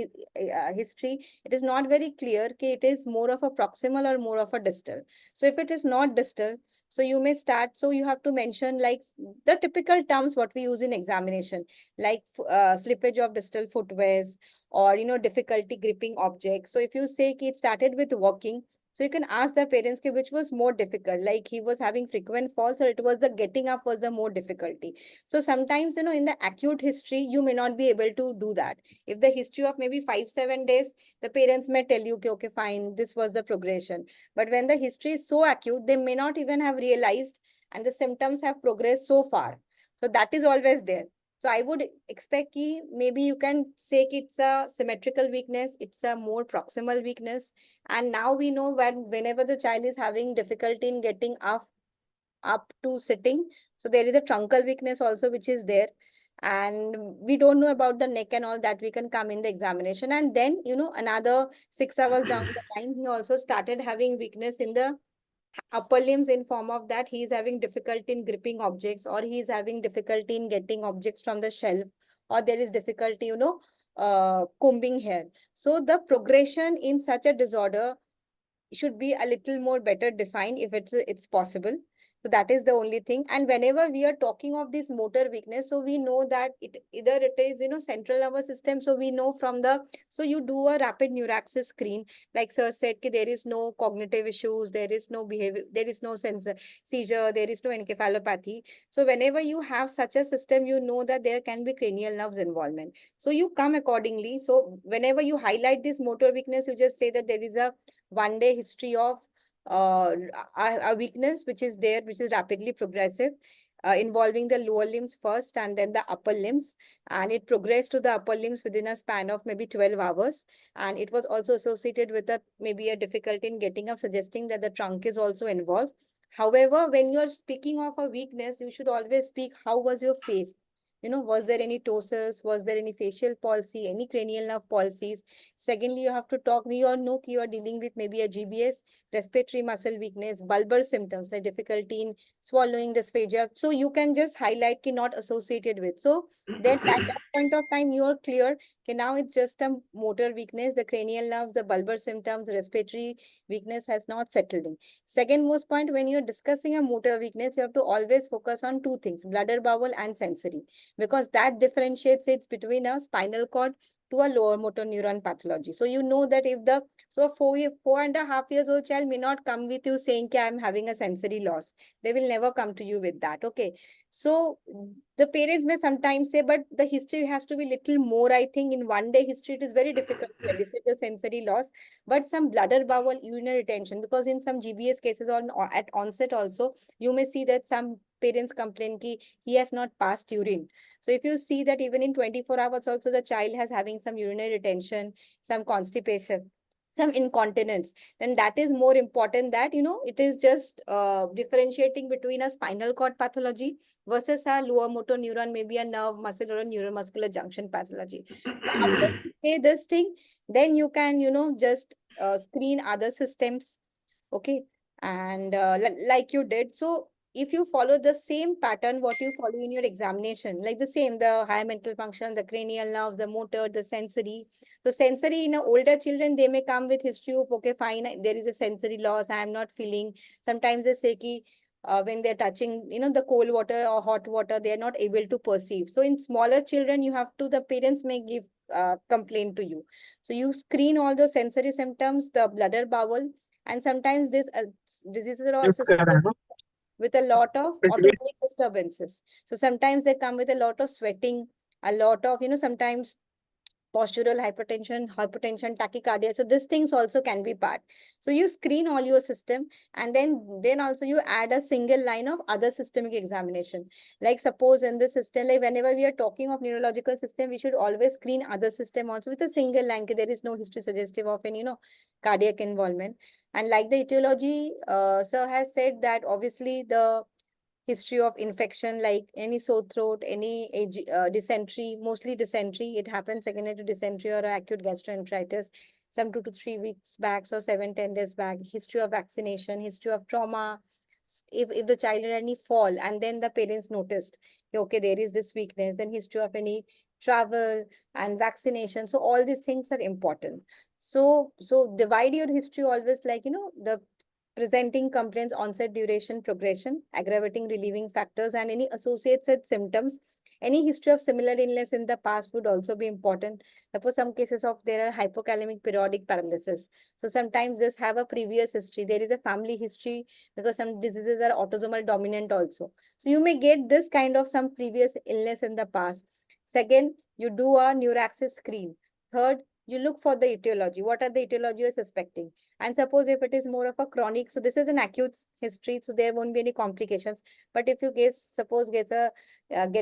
history, it is not very clear that it is more of a proximal or more of a distal. So if it is not distal, so you may start, so you have to mention like the typical terms what we use in examination, like slippage of distal footwears, or, difficulty gripping objects. So if you say it started with walking, so you can ask the parents which was more difficult, like he was having frequent falls, or it was the getting up was the more difficulty. So sometimes, in the acute history, you may not be able to do that. If the history of maybe 5-7 days, the parents may tell you, okay, fine, this was the progression. But when the history is so acute, they may not even have realized, and the symptoms have progressed so far. So that is always there. So I would expect maybe you can say it's a symmetrical weakness, it's a more proximal weakness. And now we know whenever the child is having difficulty in getting up to sitting, so there is a truncal weakness also which is there. And we don't know about the neck and all that, we can come in the examination. And then, another 6 hours down the line, he also started having weakness in the upper limbs in form of that he is having difficulty in gripping objects, or he is having difficulty in getting objects from the shelf, or there is difficulty, combing hair. So the progression in such a disorder should be a little more better defined if it's possible. So that is the only thing. And whenever we are talking of this motor weakness, so we know that either it is, central nervous system. So we know from so you do a rapid neuraxis screen, like sir said, there is no cognitive issues, there is no behavior, there is no seizure, there is no encephalopathy. So whenever you have such a system, you know that there can be cranial nerves involvement. So you come accordingly. So whenever you highlight this motor weakness, you just say that there is a 1-day history of a weakness which is there, which is rapidly progressive, involving the lower limbs first and then the upper limbs. And it progressed to the upper limbs within a span of maybe 12 hours. And it was also associated with maybe a difficulty in getting up, suggesting that the trunk is also involved. However, when you're speaking of a weakness, you should always speak, how was your face? Was there any ptosis? Was there any facial palsy, any cranial nerve palsies? Secondly, you have to talk, we all know you are dealing with maybe a GBS, respiratory muscle weakness, bulbar symptoms like difficulty in swallowing, dysphagia. So you can just highlight not associated with. So then at that point of time, you are clear. Okay, now it's just a motor weakness, the cranial nerves, the bulbar symptoms, respiratory weakness has not settled in. Second most point, when you're discussing a motor weakness, you have to always focus on two things, bladder bowel and sensory, because that differentiates it between a spinal cord to a lower motor neuron pathology. So you know that if so 4.5 years old child may not come with you saying I'm having a sensory loss. They will never come to you with that. Okay. So the parents may sometimes say, but the history has to be little more. I think in 1-day history, it is very difficult to elicit the sensory loss, but some bladder bowel urinary retention, because in some GBS cases at onset also, you may see that some parents complain he has not passed urine. So if you see that even in 24 hours also the child has having some urinary retention, some constipation, some incontinence, then that is more important that, it is just differentiating between a spinal cord pathology versus a lower motor neuron, maybe a nerve, muscle, or a neuromuscular junction pathology. So after you say this thing, then you can, just screen other systems. Okay. And like you did. So if you follow the same pattern, what you follow in your examination, like the same, the higher mental function, the cranial nerves, the motor, the sensory. So sensory in older children, they may come with history of, okay, fine, there is a sensory loss, I am not feeling. Sometimes they say, when they're touching, the cold water or hot water, they are not able to perceive. So in smaller children, the parents may give complaint to you. So you screen all those sensory symptoms, the bladder bowel, and sometimes these diseases are also with a lot of autonomic disturbances. So sometimes they come with a lot of sweating, a lot of, sometimes postural hypertension, tachycardia. So these things also can be part. So you screen all your system, and then also you add a single line of other systemic examination. Like suppose in this system, like whenever we are talking of neurological system, we should always screen other system also with a single line. There is no history suggestive of any, cardiac involvement. And like the etiology, sir has said that obviously the history of infection, like any sore throat, any dysentery, mostly dysentery. It happens secondary to dysentery or acute gastroenteritis, some 2 to 3 weeks back, so 7-10 days back. History of vaccination, history of trauma. If the child had any fall and then the parents noticed, okay, there is this weakness, then history of any travel and vaccination. So all these things are important. So divide your history always, like, the presenting complaints, onset, duration, progression, aggravating, relieving factors, and any associated symptoms. Any history of similar illness in the past would also be important. Suppose some cases of there are hypokalemic periodic paralysis. So sometimes this have a previous history. There is a family history because some diseases are autosomal dominant also. So you may get this kind of some previous illness in the past. Second, you do a neuraxis screen. Third, you look for the etiology. What are the etiology you're suspecting? And suppose if it is more of a chronic, so this is an acute history, so there won't be any complications. But if you get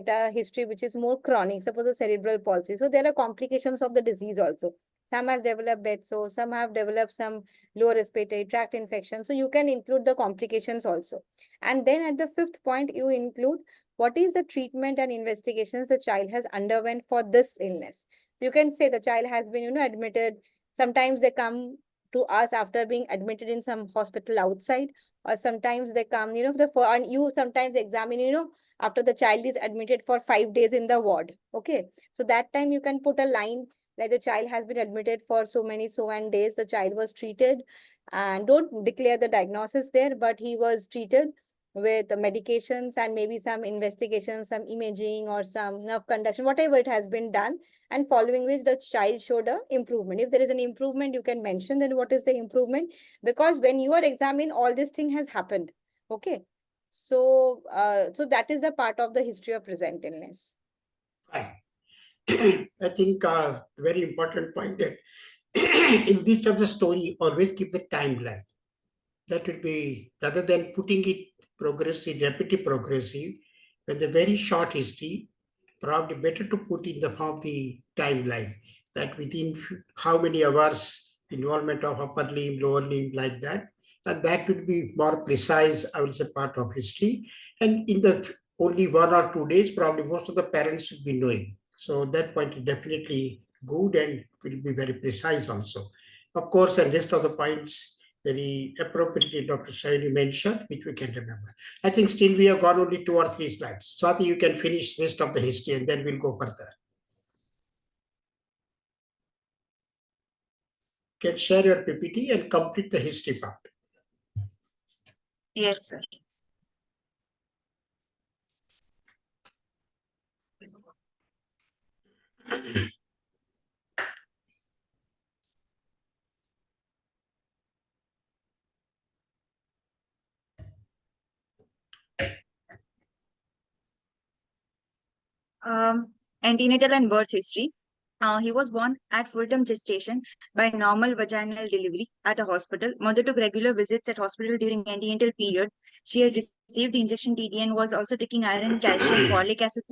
a history which is more chronic, suppose a cerebral palsy, so there are complications of the disease also. Some has developed bed sore, some have developed some lower respiratory tract infection. So you can include the complications also. And then at the fifth point, you include what is the treatment and investigations the child has underwent for this illness. You can say the child has been, admitted. Sometimes they come to us after being admitted in some hospital outside, or sometimes they come, and you sometimes examine, after the child is admitted for 5 days in the ward. Okay. So that time you can put a line like the child has been admitted for so and days. The child was treated, and don't declare the diagnosis there, but he was treated with the medications and maybe some investigation, some imaging or some nerve conduction, whatever it has been done, and following which the child showed a improvement. If there is an improvement, you can mention then what is the improvement, because when you are examined, all this thing has happened. Okay. So, so that is the part of the history of present illness. Fine. I think very important point that in this type of story, always keep the timeline. That would be, rather than putting it progressive, deputy progressive, with a very short history, probably better to put in the form of the timeline, that within how many hours involvement of upper limb, lower limb, like that. And that would be more precise, I will say, part of history. And in the only 1 or 2 days, probably most of the parents should be knowing. So that point is definitely good and will be very precise also. Of course, and rest of the points very appropriately Dr. Shayani mentioned, which we can remember. I think still we have got only 2 or 3 slides. Swati, you can finish rest of the history and then we'll go further. You can share your PPT and complete the history part. Yes, sir. Antenatal and birth history. He was born at full-term gestation by normal vaginal delivery at a hospital. Mother took regular visits at hospital during antenatal period. She had received the injection TT and was also taking iron, calcium, folic acid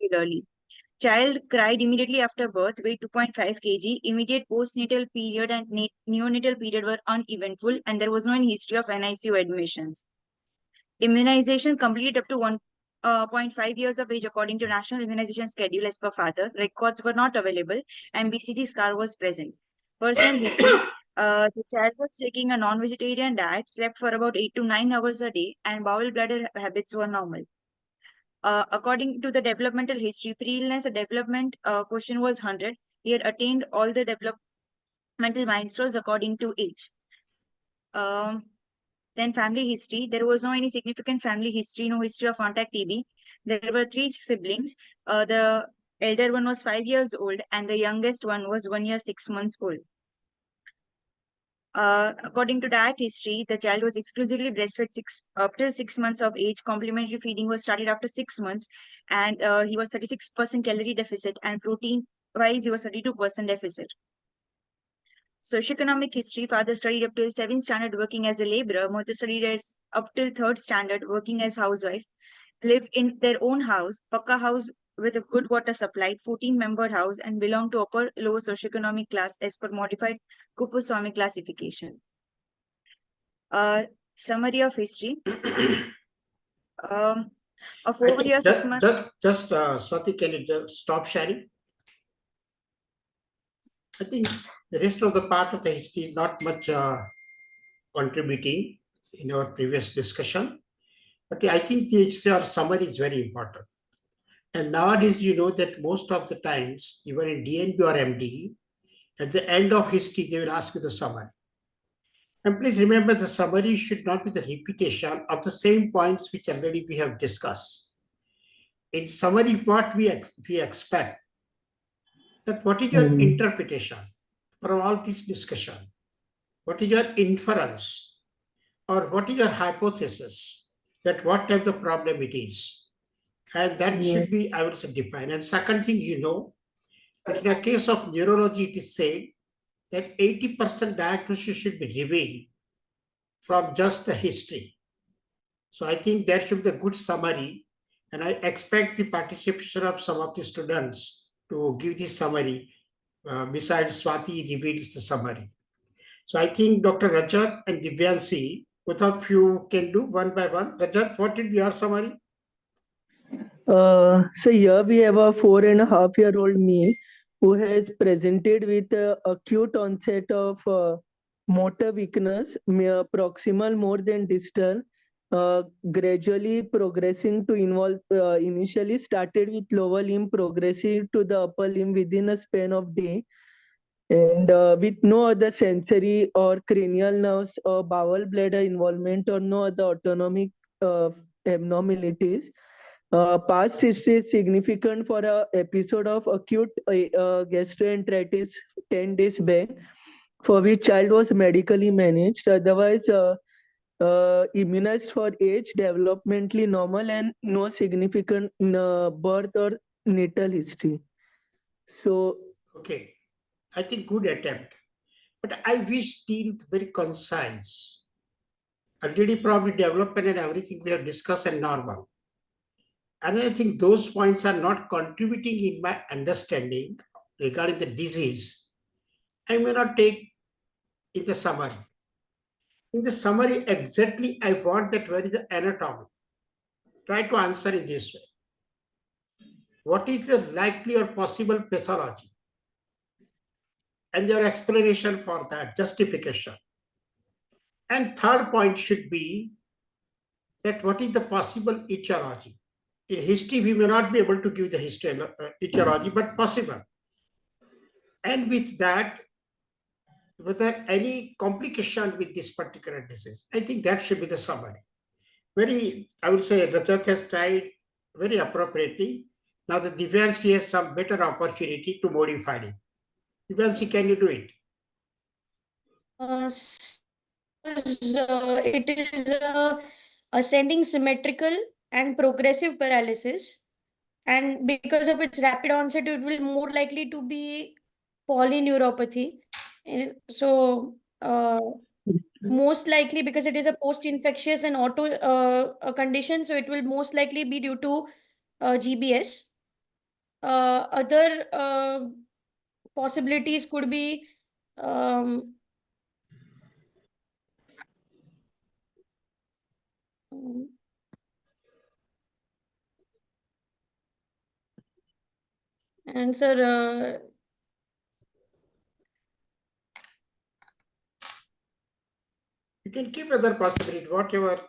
regularly. Child cried immediately after birth, weighed 2.5 kg. Immediate postnatal period and neonatal period were uneventful, and there was no history of NICU admission. Immunization completed up to 1.5 years of age according to national immunization schedule as per father. Records were not available and BCG scar was present. Personal history. The child was taking a non-vegetarian diet, slept for about 8 to 9 hours a day, and bowel bladder habits were normal. According to the developmental history, pre-illness development quotient was 100. He had attained all the developmental milestones according to age. Then family history. There was no any significant family history, no history of contact TB. There were 3 siblings. The elder one was 5 years old and the youngest one was 1 year, 6 months old. According to diet history, the child was exclusively breastfed up till 6 months of age. Complementary feeding was started after 6 months, and he was 36% calorie deficit, and protein wise, he was 32% deficit. Socioeconomic history, father studied up till 7th standard working as a laborer, mother studied as up till 3rd standard working as housewife, live in their own house, Pakka house with a good water supply, 14-membered house, and belong to upper lower socioeconomic class as per modified Kuppuswamy classification. Summary of history. A I 4 think year, 6 months. just Swati, can you just stop sharing? I think the rest of the part of the history is not much contributing in our previous discussion. But I think the HCR summary is very important. And nowadays, you know that most of the times, even in DNB or MD, at the end of history, they will ask you the summary. And please remember, the summary should not be the repetition of the same points which already we have discussed. In summary, what we expect, that what is your interpretation from all this discussion? What is your inference? Or what is your hypothesis that what type of problem it is? And that should be, I would say, defined. And second thing, you know, that in a case of neurology, it is said that 80% diagnosis should be revealed from just the history. So I think that should be a good summary. And I expect the participation of some of the students to give this summary. Besides Swati reveals the summary. So I think Dr. Rajat and Divyanshi, both of you can do one by one. Rajat, what did be your summary? So here we have a 4.5-year-old me who has presented with acute onset of motor weakness, proximal more than distal, gradually progressing to involve, initially started with lower limb, progressive to the upper limb within a span of day, and with no other sensory or cranial nerves or bowel bladder involvement or no other autonomic abnormalities. Past history is significant for an episode of acute gastroenteritis 10 days back, for which child was medically managed. Otherwise, immunized for age, developmentally normal, and no significant birth or natal history. So, okay, I think good attempt, but I wish still very concise. Already probably development and everything we have discussed and normal. And I think those points are not contributing in my understanding regarding the disease. I may not take in the summary. In the summary, exactly I want that where is the anatomy. Try to answer in this way. What is the likely or possible pathology? And your explanation for that, justification. And third point should be that what is the possible etiology? In history, we may not be able to give the history etiology, but possible. And with that, whether any complication with this particular disease, I think that should be the summary. Very, I would say Rajat has tried very appropriately. Now the Divyanshi has some better opportunity to modify it. Divyanshi, can you do it? It is ascending symmetrical and progressive paralysis, and because of its rapid onset, it will more likely to be polyneuropathy. So most likely, because it is a post-infectious and auto condition, so it will most likely be due to GBS. Other possibilities could be answer. You can keep other possibilities, whatever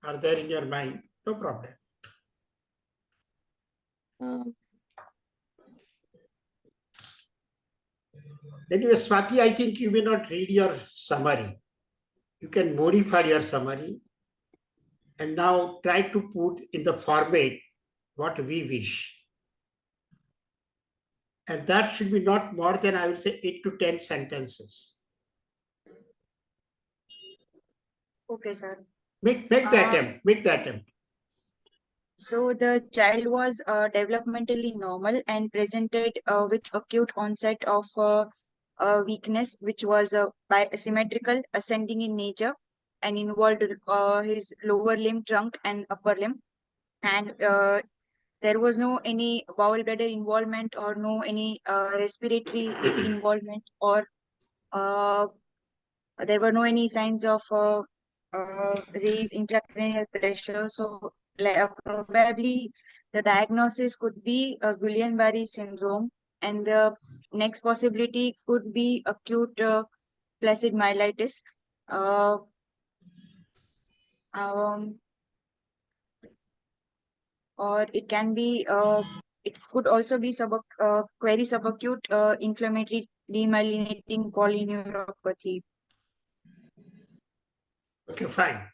are there in your mind, no problem. Anyway, Swati, I think you may not read your summary. you can modify your summary and now try to put in the format what we wish. And that should be not more than, I will say, 8 to 10 sentences. Okay, sir. Make the attempt, make the attempt. So the child was developmentally normal and presented with acute onset of weakness, which was symmetrical, ascending in nature, and involved his lower limb, trunk, and upper limb. And there was no any bowel bladder involvement or no any respiratory involvement, or there were no any signs of raised intracranial pressure. So probably the diagnosis could be Guillain-Barré syndrome, and the next possibility could be acute flaccid myelitis. Or it can be, it could also be query subacute inflammatory demyelinating polyneuropathy. Okay, fine.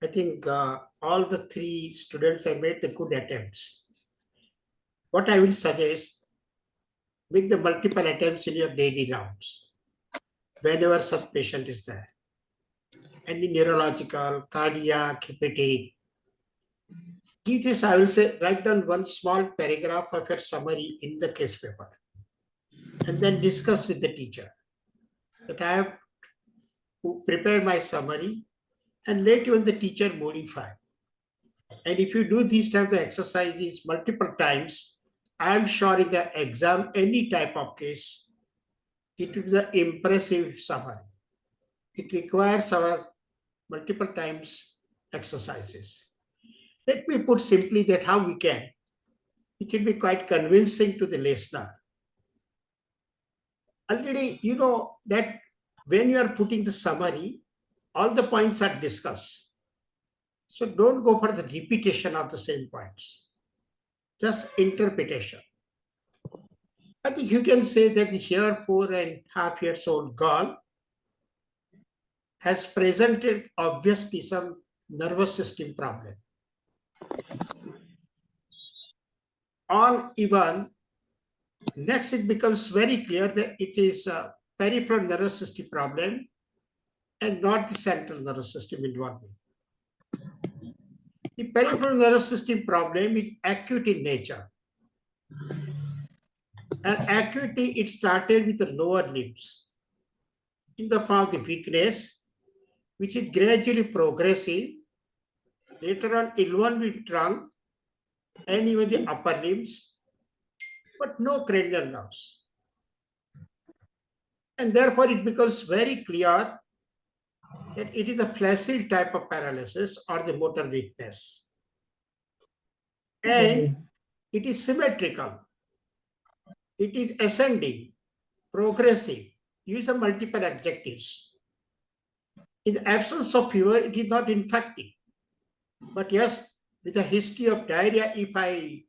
I think all the 3 students have made the good attempts. What I will suggest, make the multiple attempts in your daily rounds, whenever such patient is there. Any neurological, cardiac, hepatic. Give this, I will say, write down one small paragraph of your summary in the case paper. And then discuss with the teacher that I have prepared my summary, and let even the teacher modify. And if you do these type of exercises multiple times, I am sure in the exam, any type of case, it will be the impressive summary. It requires our multiple times exercises. Let me put simply that how we can. It can be quite convincing to the listener. Already, you know that when you are putting the summary, all the points are discussed. So don't go for the repetition of the same points, just interpretation. I think you can say that here 4.5 years old girl has presented obviously some nervous system problem. On even next, it becomes very clear that it is a peripheral nervous system problem and not the central nervous system involved. The peripheral nervous system problem is acute in nature. And acutely, it started with the lower limbs in the form of the weakness, which is gradually progressive, later on involved with trunk and even the upper limbs, but no cranial nerves. And therefore, it becomes very clear that it is a flaccid type of paralysis or the motor weakness. And it is symmetrical. It is ascending, progressive. Use the multiple adjectives. In the absence of fever, it is not infective. But yes, with a history of diarrhea, if I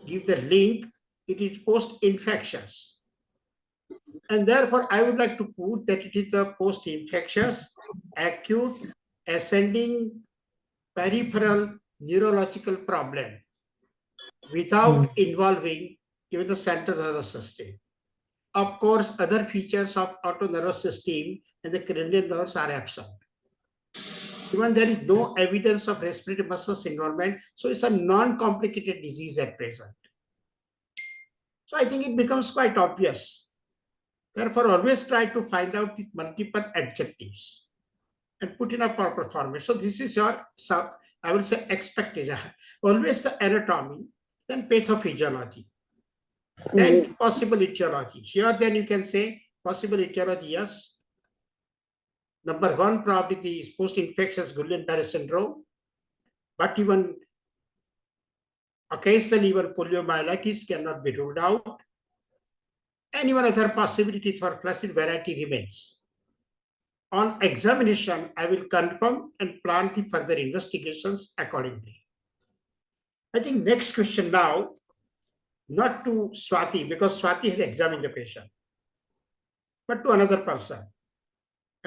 give the link, it is post-infectious. And therefore, I would like to put that it is a post-infectious, acute, ascending, peripheral neurological problem without involving even the central nervous system. Of course, other features of autonervous system and the cranial nerves are absent. Even there is no evidence of respiratory muscle involvement, so it's a non-complicated disease at present. So I think it becomes quite obvious. Therefore, always try to find out the multiple adjectives and put in a proper format. So this is your, I will say, expectation. Always the anatomy, then pathophysiology, then possible etiology. Here then you can say possible etiology, yes. Number 1, probably the post-infectious Guillain-Barré syndrome, but even occasionally even poliomyelitis cannot be ruled out. And even other possibilities for flaccid variety remains. On examination, I will confirm and plan the further investigations accordingly. I think next question now, not to Swati, because Swati has examined the patient, but to another person.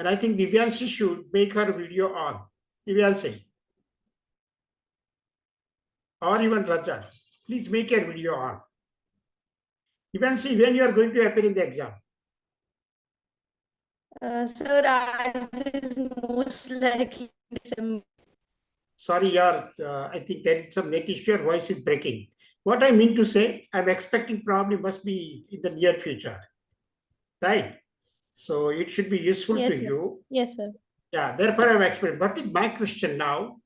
And I think Divyanshi should make her video on. Divyanshi. Or even Rajat. Please make your video on. Divyanshi, when you are going to appear in the exam? Sir, as is most likely December. Sorry, I think there is some net issue. Your voice is breaking. What I mean to say, I'm expecting probably must be in the near future. Right? So it should be useful Yes, to sir. you. Yes, sir. Yeah, therefore I'm expecting. What is my question now?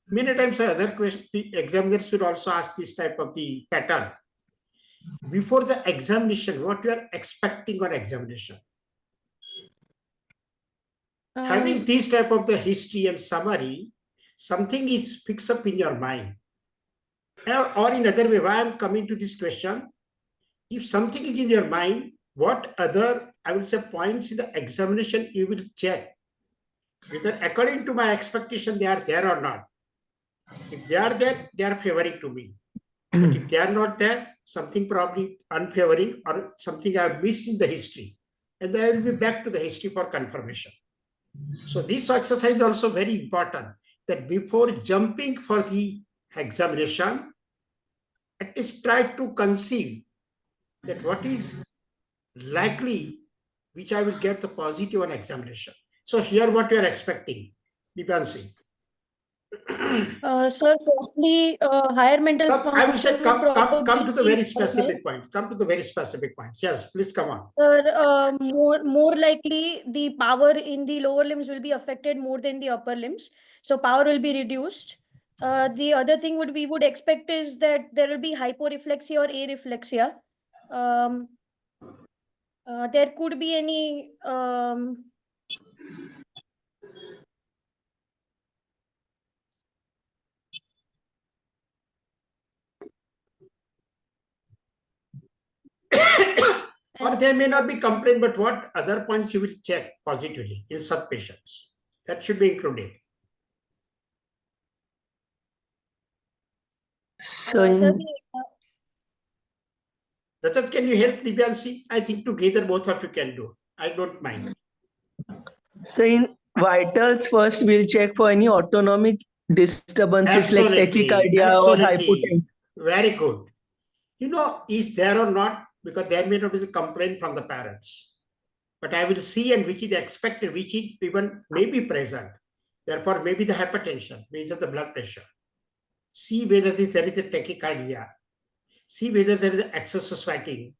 Many times other question, examiners will also ask this type of the pattern. Before the examination, what you are expecting on examination? Having this type of the history and summary, something is fixed up in your mind. Or in other way, why I'm coming to this question, if something is in your mind, what other, I would say, points in the examination you will check, whether according to my expectation they are there or not. If they are there, they are favoring to me. But if they are not there, something probably unfavoring or something I have missed in the history. And then I will be back to the history for confirmation. So this exercise is also very important, that before jumping for the examination, at least try to conceive that what is likely which I will get the positive on examination. So here what you are expecting, Divyanshi. Sir, firstly, higher mental I will say function would come to the probably very be specific point. Come to the very specific points. Yes, please come on. Sir, more likely the power in the lower limbs will be affected more than the upper limbs. So power will be reduced. The other thing we would expect is that there will be hyporeflexia or areflexia. There could be any Or there may not be complaint, but what other points you will check positively in such patients? That should be included. So sir, Rajat, can you help Divyanshi? I think together both of you can do. I don't mind. So in vitals, first we'll check for any autonomic disturbances like tachycardia or hypotension. Very good. You know, is there or not? Because there may not be the complaint from the parents. But I will see and which is expected, which is even may be present. Therefore, maybe the hypertension, means the blood pressure. See whether there is a tachycardia. See whether there is excessive sweating.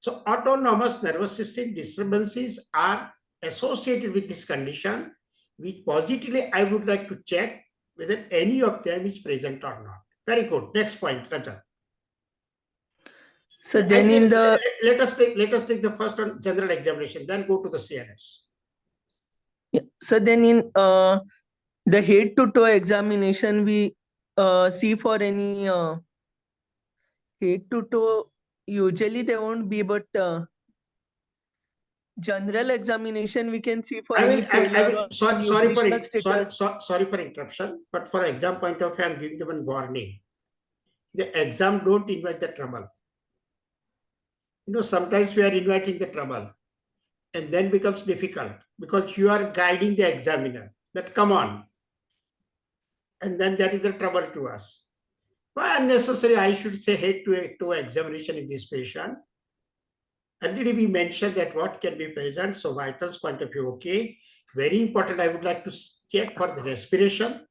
So autonomous nervous system disturbances are associated with this condition, which positively I would like to check whether any of them is present or not. Very good. Next point, Rajat. So then in the let us take the first one, general examination, then go to the CNS. so then in the head to toe examination, we see for any head to toe. Usually they won't be, but general examination we can see for any failure or sorry for nutritional interruption, but for exam point of view, I'm giving them a warning. The exam don't invite the trouble. You know, sometimes we are inviting the trouble and then becomes difficult because you are guiding the examiner that come on. And then that is the trouble to us. Why unnecessary, I should say, head to toe examination in this patient? Already we mentioned that what can be present. So vitals point of view, okay. Very important, I would like to check for the respiration.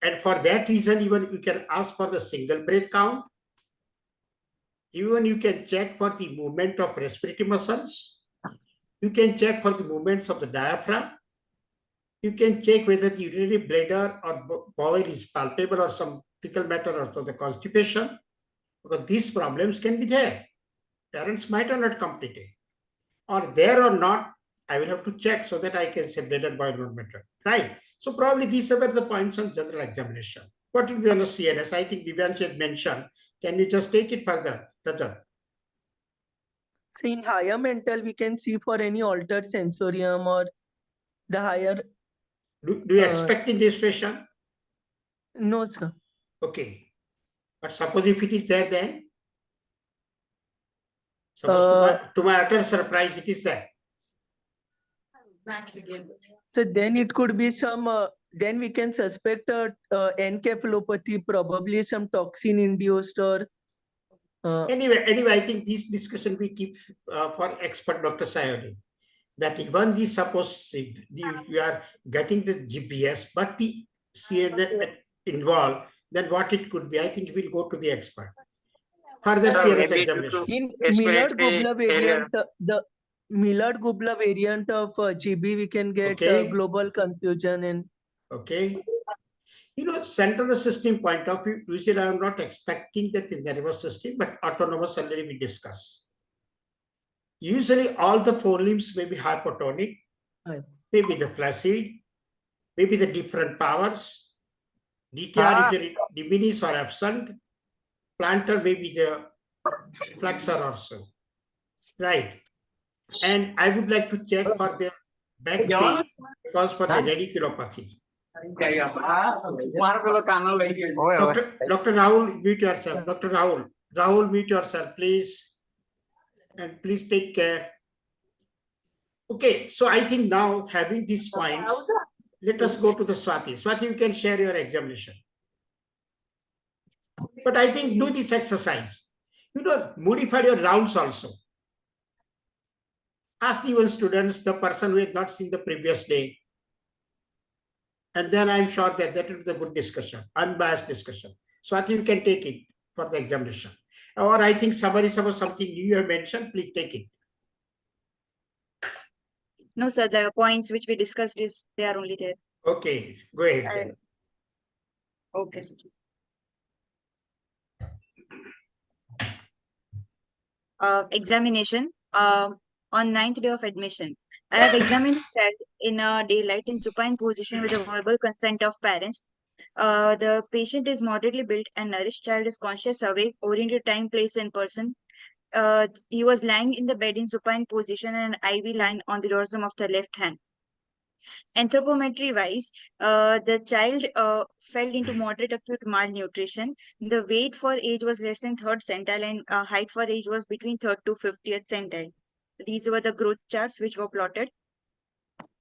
And for that reason, even you can ask for the single breath count. Even you can check for the movement of respiratory muscles. You can check for the movements of the diaphragm. You can check whether the urinary bladder or bowel is palpable or some fecal matter or for the constipation. Because these problems can be there. Parents might not complete it. Or there or not, I will have to check so that I can say bladder boil not matter. Right? So probably these are the points on general examination. What will be on the CNS? I think Divyanshi had mentioned. Can you just take it further? Rajat? So in higher mental, we can see for any altered sensorium or the higher. Do you expect in this patient? No, sir. Okay. But suppose if it is there then? Suppose to my utter surprise, it is there. So then it could be some, then we can suspect encephalopathy, probably some toxin induced or. Anyway, I think this discussion we keep for expert Dr. Sayoni. That even the suppose we are getting the GPS, but the CNS involved, then what it could be, I think we'll go to the expert. Further Sir, CNS maybe due examination. to In respiratory Millard-Gubler failure. variants, the Millard-Gubler variant of GB, we can get Okay. global confusion in. Okay. You know, central system point of view, usually I am not expecting that in the nervous system, but autonomous already we discuss. Usually all the four limbs may be hypotonic, Right. maybe the flaccid, maybe the different powers. DTR is diminished or absent. Plantar may be the flexor also. Right. And I would like to check for the back pain because for the radiculopathy. Dr. Rahul, mute yourself. Dr. Rahul, mute yourself, please. And please take care. Okay, so I think now having these points, let us go to the Swati. Swati, you can share your examination. But I think do this exercise. You know, modify your rounds also. Ask even students, the person who had not seen the previous day. And then I'm sure that that will be the good discussion, unbiased discussion. Swati, you can take it for the examination. Or I think somebody about something you have mentioned, please take it. No, sir, the points which we discussed they are only there. Okay, go ahead then. Okay, sir. Examination. On 9th day of admission, I have examined the child in daylight in supine position with the verbal consent of parents. The patient is moderately built and nourished. Child is conscious, awake, oriented time, place, and person. He was lying in the bed in supine position and an IV line on the dorsum of the left hand. Anthropometry wise, the child fell into moderate acute malnutrition. The weight for age was less than 3rd centile and height for age was between 3rd to 50th centile. These were the growth charts which were plotted.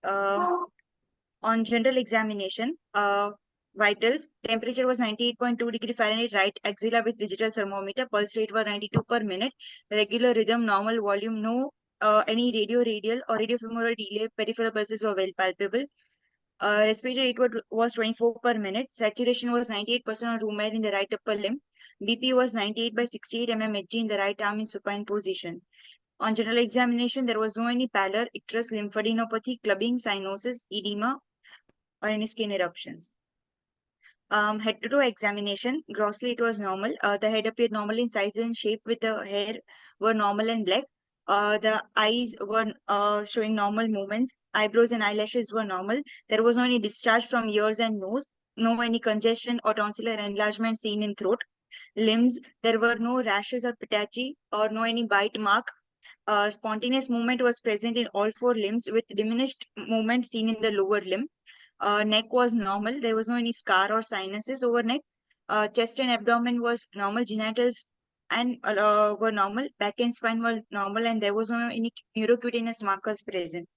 On general examination, vitals, temperature was 98.2 degree Fahrenheit, right axilla with digital thermometer, pulse rate was 92 per minute, regular rhythm, normal volume, no any radial or radiofemoral delay, peripheral pulses were well palpable. Respiratory rate was 24 per minute, saturation was 98% on room air in the right upper limb, BP was 98 by 68 mmHg in the right arm in supine position. On general examination, there was no any pallor, icterus, lymphadenopathy, clubbing, cyanosis, edema, or any skin eruptions. Head to toe examination, grossly it was normal. The head appeared normal in size and shape with the hair were normal and black. The eyes were showing normal movements. Eyebrows and eyelashes were normal. There was no any discharge from ears and nose. No any congestion or tonsillar enlargement seen in throat. Limbs, there were no rashes or patachi or no any bite mark. Spontaneous movement was present in all 4 limbs with diminished movement seen in the lower limb. Neck was normal. There was no any scar or sinuses over neck. Chest and abdomen was normal. Genitals and were normal. Back and spine were normal, and there was no any neurocutaneous markers present.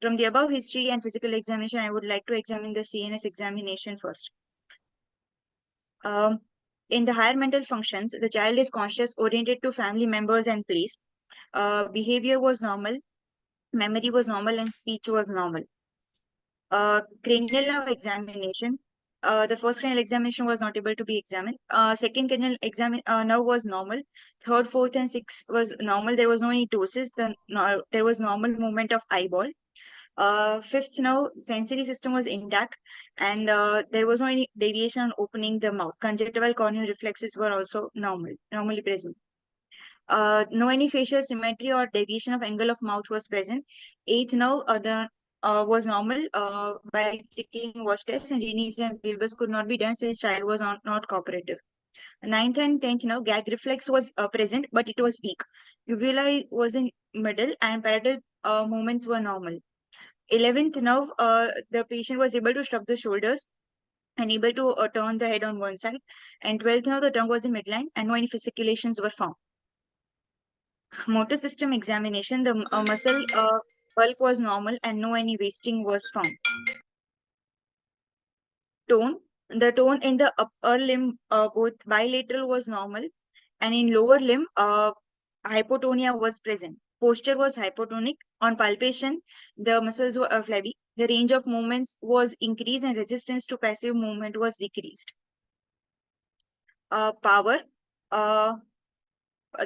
From the above history and physical examination, I would like to examine the CNS examination first. In the higher mental functions, the child is conscious, oriented to family members and place. Behavior was normal. Memory was normal, and speech was normal. Cranial nerve examination. The first cranial examination was not able to be examined. Second cranial nerve was normal. Third, fourth, and sixth was normal. There was no any ptosis. There was normal movement of eyeball. Fifth nerve sensory system was intact, and there was no any deviation on opening the mouth. Conjunctival corneal reflexes were also normally present. No any facial symmetry or deviation of angle of mouth was present. Eighth nerve, was normal by taking watch tests, and Genies and Wilbers could not be done since child was not cooperative. 9th and 10th nerve gag reflex was present, but it was weak. Uvula was in middle, and parietal movements were normal. 11th nerve, the patient was able to shrug the shoulders and able to turn the head on one side. And 12th nerve, the tongue was in midline, and no any fasciculations were found. Motor system examination, the muscle bulk was normal and no any wasting was found. Tone. The tone in the upper limb, both bilateral was normal, and in lower limb, hypotonia was present. Posture was hypotonic. On palpation, the muscles were flabby. The range of movements was increased and resistance to passive movement was decreased. Power.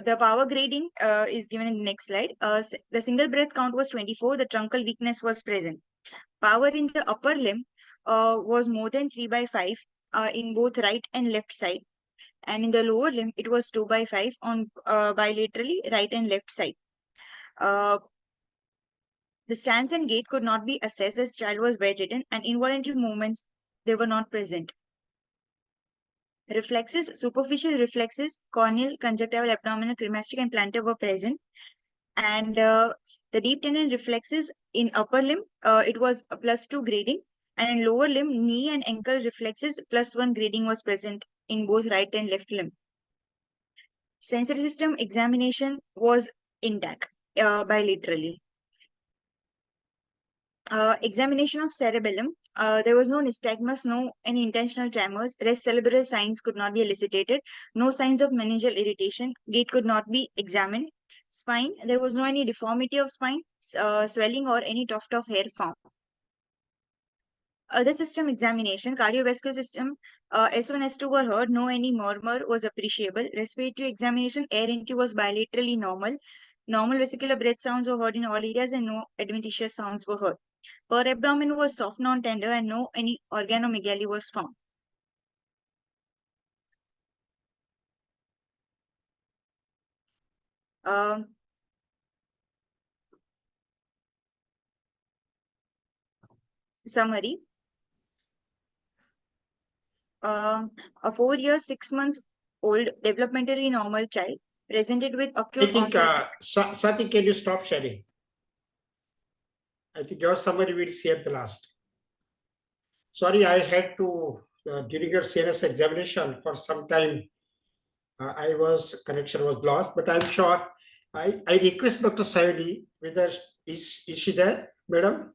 The power grading is given in the next slide. The single breath count was 24. The truncal weakness was present. Power in the upper limb was more than 3/5 in both right and left side. And in the lower limb, it was 2/5 on bilaterally right and left side. The stance and gait could not be assessed as child was bedridden, and involuntary movements, they were not present. Reflexes, superficial reflexes, corneal, conjunctival, abdominal, cremastic, and plantar were present. And the deep tendon reflexes in upper limb, it was a +2 grading. And in lower limb, knee and ankle reflexes +1 grading was present in both right and left limb. Sensory system examination was intact bilaterally. Examination of cerebellum, there was no nystagmus, no any intentional tremors, rest cerebral signs could not be elicited, no signs of meningeal irritation, gait could not be examined. Spine, there was no any deformity of spine, swelling or any tuft of hair found. Other system examination, cardiovascular system, S1, S2 were heard, no any murmur was appreciable. Respiratory examination, air entry was bilaterally normal. Normal vesicular breath sounds were heard in all areas and no adventitious sounds were heard. Per abdomen was soft, non-tender, and no any organomegaly was found. Summary. A 4 years, 6 months old developmentally normal child presented with I acute think, onset. Swati, can you stop sharing? I think your summary will see at the last. Sorry, I had to, during your CNS examination for some time, connection was lost, but I'm sure, I request Dr. Sayodi, whether, is she there, madam?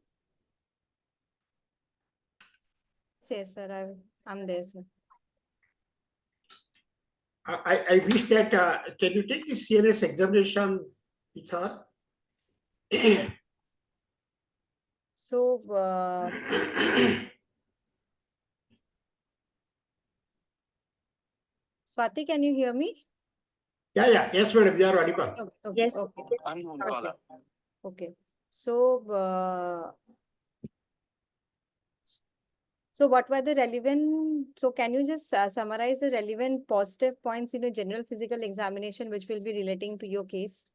Yes, sir, I'm there, sir. I wish that, can you take the CNS examination with her? So, Swati, can you hear me? Yeah, yes, madam, you are audible. Okay, Yes. okay. Okay. So, so what were the relevant, so can you just summarize the relevant positive points in a general physical examination which will be relating to your case?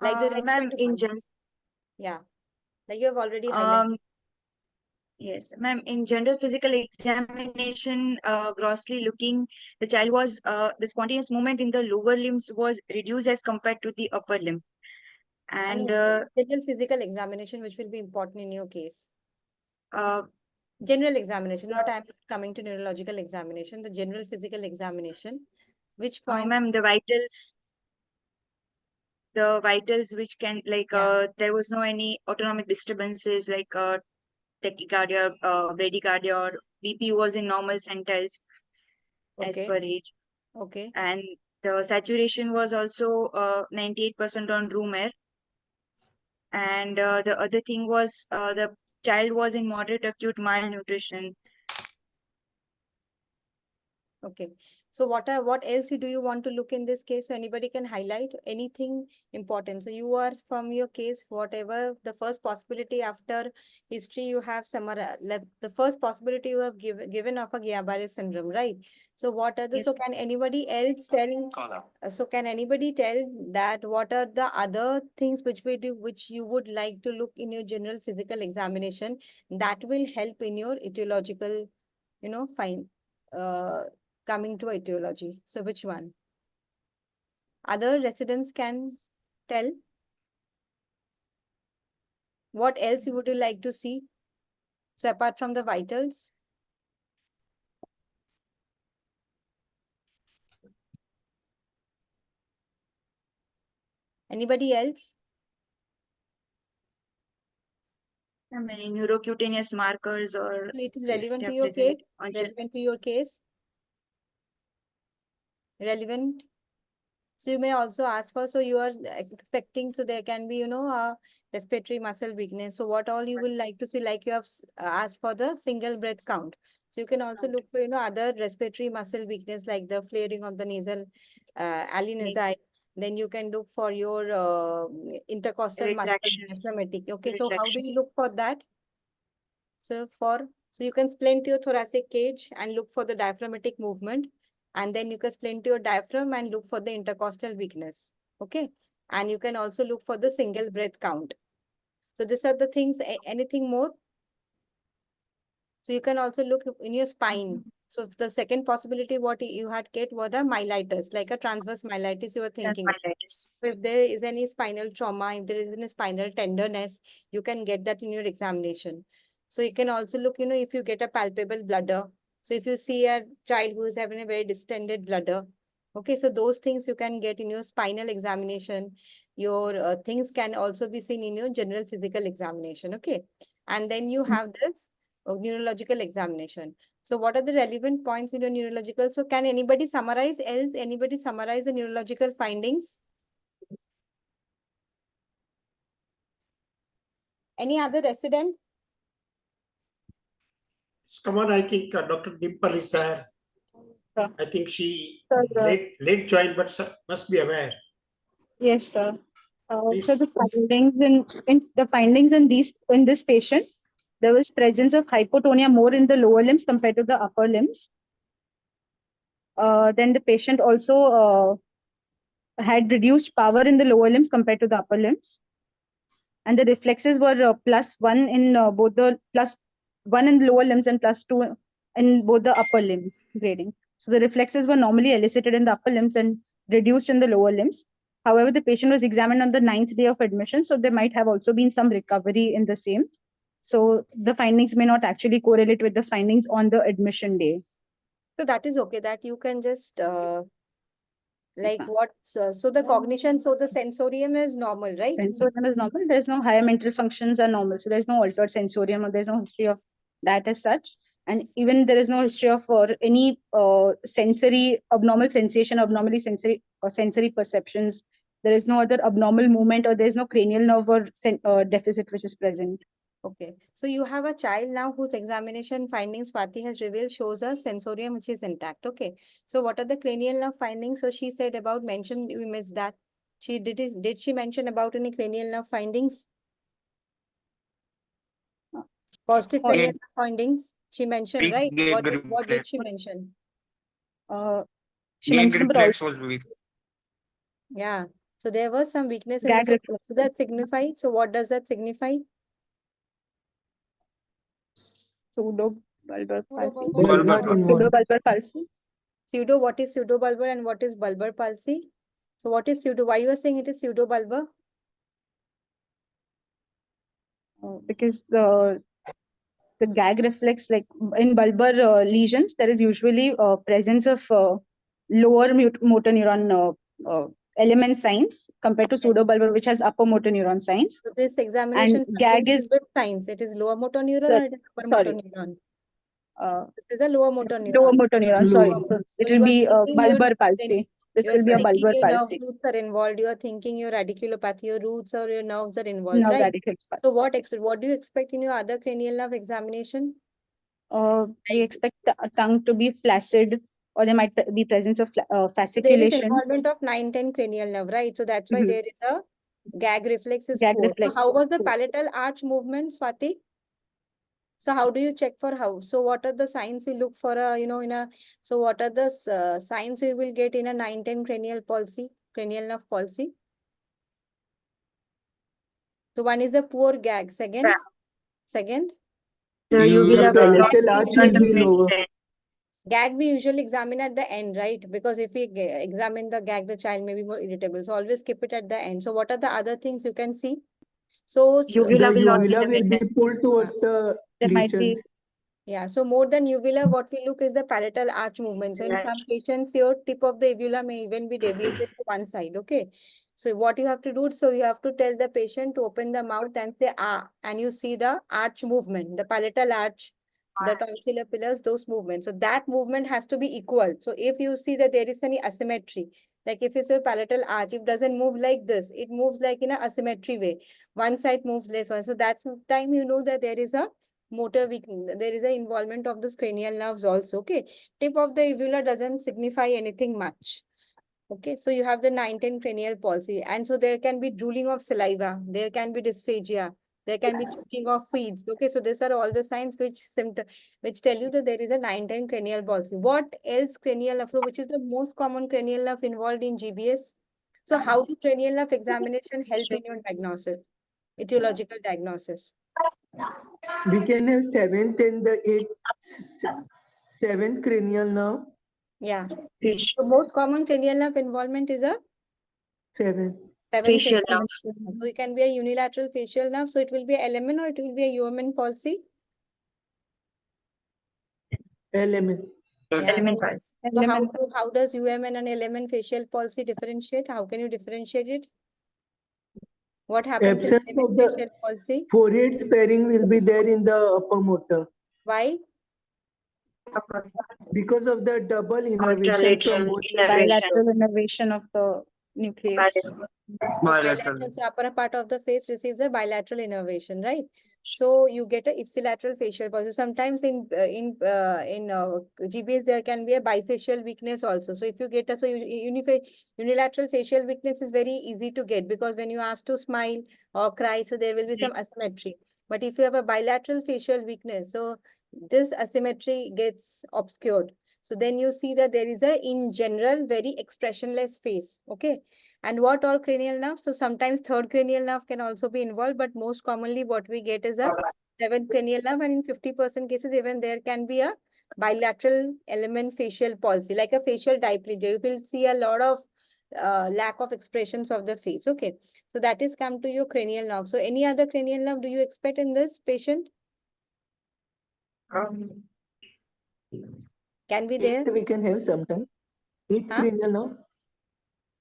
Like the Ma'am, relevant in ones. Yeah, like you have already highlighted. Yes, ma'am. In general physical examination, grossly looking, the child was, the spontaneous movement in the lower limbs was reduced as compared to the upper limb. And General physical examination, which will be important in your case. General examination, not I'm coming to neurological examination, the general physical examination, which point? ma'am, the vitals which can, like, there was no any autonomic disturbances like tachycardia, bradycardia, or BP was in normal centiles as per age. Okay. And the saturation was also 98% on room air. And the other thing was the child was in moderate acute malnutrition. Okay. So what else do you want to look in this case? So anybody can highlight anything important. So you are from your case, whatever the first possibility after history you have the first possibility you have given of a Guillain-Barré syndrome, right? So what are the, Yes. so can anybody else tell? So can anybody tell that what are the other things which you would like to look in your general physical examination that will help in your etiological, coming to etiology. So which one? Other residents can tell. What else would you like to see? So apart from the vitals. Anybody else? How many neurocutaneous markers or It is if relevant they to are your present case, on relevant to your case. Relevant. So you may also ask for, so you are expecting, so there can be, respiratory muscle weakness. So what all you will like to see, like you have asked for the single breath count. So you can also Count. look for, other respiratory muscle weakness like the flaring of the nasal alenazi. Then you can look for your intercostal muscle Retractions. diaphragmatic. Okay, so how do you Retractions. look for that? So you can splint your thoracic cage and look for the diaphragmatic movement. And then you can splint your diaphragm and look for the intercostal weakness. Okay. And you can also look for the single breath count. So these are the things. Anything more? So you can also look in your spine. So if the second possibility, what you had get, what a myelitis, like a transverse myelitis you were thinking. Myelitis. So if there is any spinal trauma, if there is any spinal tenderness, you can get that in your examination. So you can also look, if you get a palpable bladder. So if you see a child who is having a very distended bladder, okay, so those things you can get in your spinal examination. Your things can also be seen in your general physical examination, okay? And then you have this neurological examination. So what are the relevant points in your neurological? So can anybody summarize else? Anybody summarize the neurological findings? Any other resident? Come on, I think Dr. Dimple is there. Sir. I think she Sir, late joined, but must be aware. Yes, sir. Please. So the findings in this patient, there was presence of hypotonia more in the lower limbs compared to the upper limbs. Then the patient also had reduced power in the lower limbs compared to the upper limbs. And the reflexes were +1 in both the +1 in the lower limbs and +2 in both the upper limbs grading. So the reflexes were normally elicited in the upper limbs and reduced in the lower limbs. However, the patient was examined on the 9th day of admission, so there might have also been some recovery in the same. So the findings may not actually correlate with the findings on the admission day. So that is okay, that you can just like ma'am. what, so the cognition, so the sensorium is normal, right? Sensorium is normal. There's no higher mental functions are normal. So there's no altered sensorium or there's no history of that as such. And even there is no history of any sensory abnormal sensation, abnormally sensory or sensory perceptions. There is no other abnormal movement or there's no cranial nerve or deficit which is present. Okay, so you have a child now whose examination findings Swati has revealed shows a sensorium which is intact. Okay, so what are the cranial nerve findings? So she said about mentioned, we missed that. She did she mention about any cranial nerve findings? Positive Oh, cranial nerve findings she mentioned, right? What did reflex. she mention? She mentioned about reflex was weak. Yeah, so there was some weakness in gag this. reflex. Does that signify? So what does that signify? Pseudobulbar palsy. Bulbar involved. Pseudobulbar palsy. Pseudo, what is pseudobulbar and what is bulbar palsy? So what is pseudo? Why you are saying it is pseudobulbar? Because the gag reflex, like in bulbar lesions, there is usually presence of lower motor neuron element signs compared to pseudobulbar, which has upper motor neuron signs. So this examination gag findings is- with signs. It is lower motor neuron Sir, or it is upper sorry. motor neuron? Uh, This is a lower motor neuron. Lower motor neuron, sorry. Lower. So it So will you are be thinking your bulbar palsy. This you will be a are thinking bulbar your nerve palsy. roots are involved. You are thinking your radiculopathy, your roots or your nerves are involved, No, right? radical palsy. So what do you expect in your other cranial nerve examination? We expect tongue to be flaccid, or there might be presence of So there is fasciculations. involvement of 9-10 cranial nerve, right? So that's why Mhm. there is a gag reflex is Gag poor. reflex So how was the poor. palatal arch movement, Swati? So how do you check for how? So what are the signs you look for so what are the signs you will get in a 9-10 cranial nerve palsy? So one is a poor gag. Second, The Uvula uvula will not palatal arch will be lower. gag we usually examine at the end, right? Because if we examine the gag, the child may be more irritable. So always keep it at the end. So what are the other things you can see? So Uvula The will not be uvula the will be middle. pulled towards the There might be lesions. yeah, so more than uvula, what we look is the palatal arch movement. So in some patients, your tip of the uvula may even be deviated to one side, okay? So what you have to do, so you have to tell the patient to open the mouth and say ah, and you see the arch movement, the palatal arch, the tonsillar pillars, those movements. So that movement has to be equal. So if you see that there is any asymmetry, like if you say palatal arch, it doesn't move like this, it moves like in a asymmetry way. One side moves less one. So that's the time you know that there is a motor weakness, there is an involvement of the cranial nerves also. Okay. Tip of the uvula doesn't signify anything much. Okay, so you have the 9-10 cranial palsy, and so there can be drooling of saliva, there can be dysphagia, there can be choking of feeds. Okay, so these are all the signs which tell you that there is a 9-10 cranial palsy. What else cranial nerve? So which is the most common cranial nerve involved in GBS? So how do cranial nerve examination help in your diagnosis, etiological diagnosis? We can have 7th and the 7th cranial nerve. Yeah. Facial, The most common cranial nerve involvement is a 7. facial cranial nerve. nerve. So it can be a unilateral facial nerve. So it will be a LMN or it will be a UMN palsy. Element. Yeah. Element pulse. So how does UMN and LMN facial palsy differentiate? How can you differentiate it? What happens in Absence of LMN the facial palsy? forehead sparing will be there in the upper motor Why? because of the double innervation from Contralateral both the innervation. sides. Bilateral innervation of the nucleus. Bilateral. So upper part of the face receives a bilateral innervation, right? So you get a ipsilateral facial palsy. Sometimes in GBS there can be a bifacial weakness also. So if you get a unilateral facial weakness is very easy to get because when you ask to smile or cry, so there will be some asymmetry. But if you have a bilateral facial weakness, so this asymmetry gets obscured. So then you see that there is a, in general, very expressionless face. Okay. And what all cranial nerves? So sometimes third cranial nerve can also be involved, but most commonly what we get is a 7th cranial nerve, and in 50% cases, even there can be a bilateral element facial palsy, like a facial diplegia. You will see a lot of lack of expressions of the face. Okay. So that is come to your cranial nerve. So any other cranial nerve do you expect in this patient? Can be there? We can have sometime. 8th Huh? cranial nerve.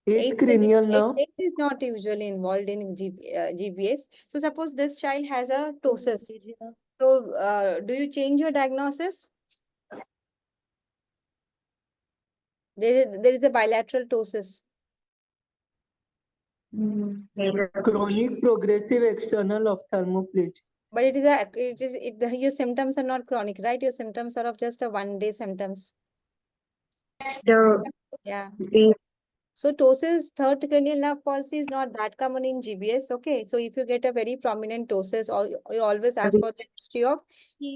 8th Eighth cranial nerve. eighth is not usually involved in GBS. So suppose this child has a ptosis. So do you change your diagnosis? There is a bilateral ptosis. Chronic progressive external ophthalmoplegia. But your symptoms are not chronic, right? Your symptoms are of just a 1-day symptoms. Yeah. So ptosis, third cranial nerve palsy is not that common in GBS. Okay. So if you get a very prominent ptosis, or you always ask for the history of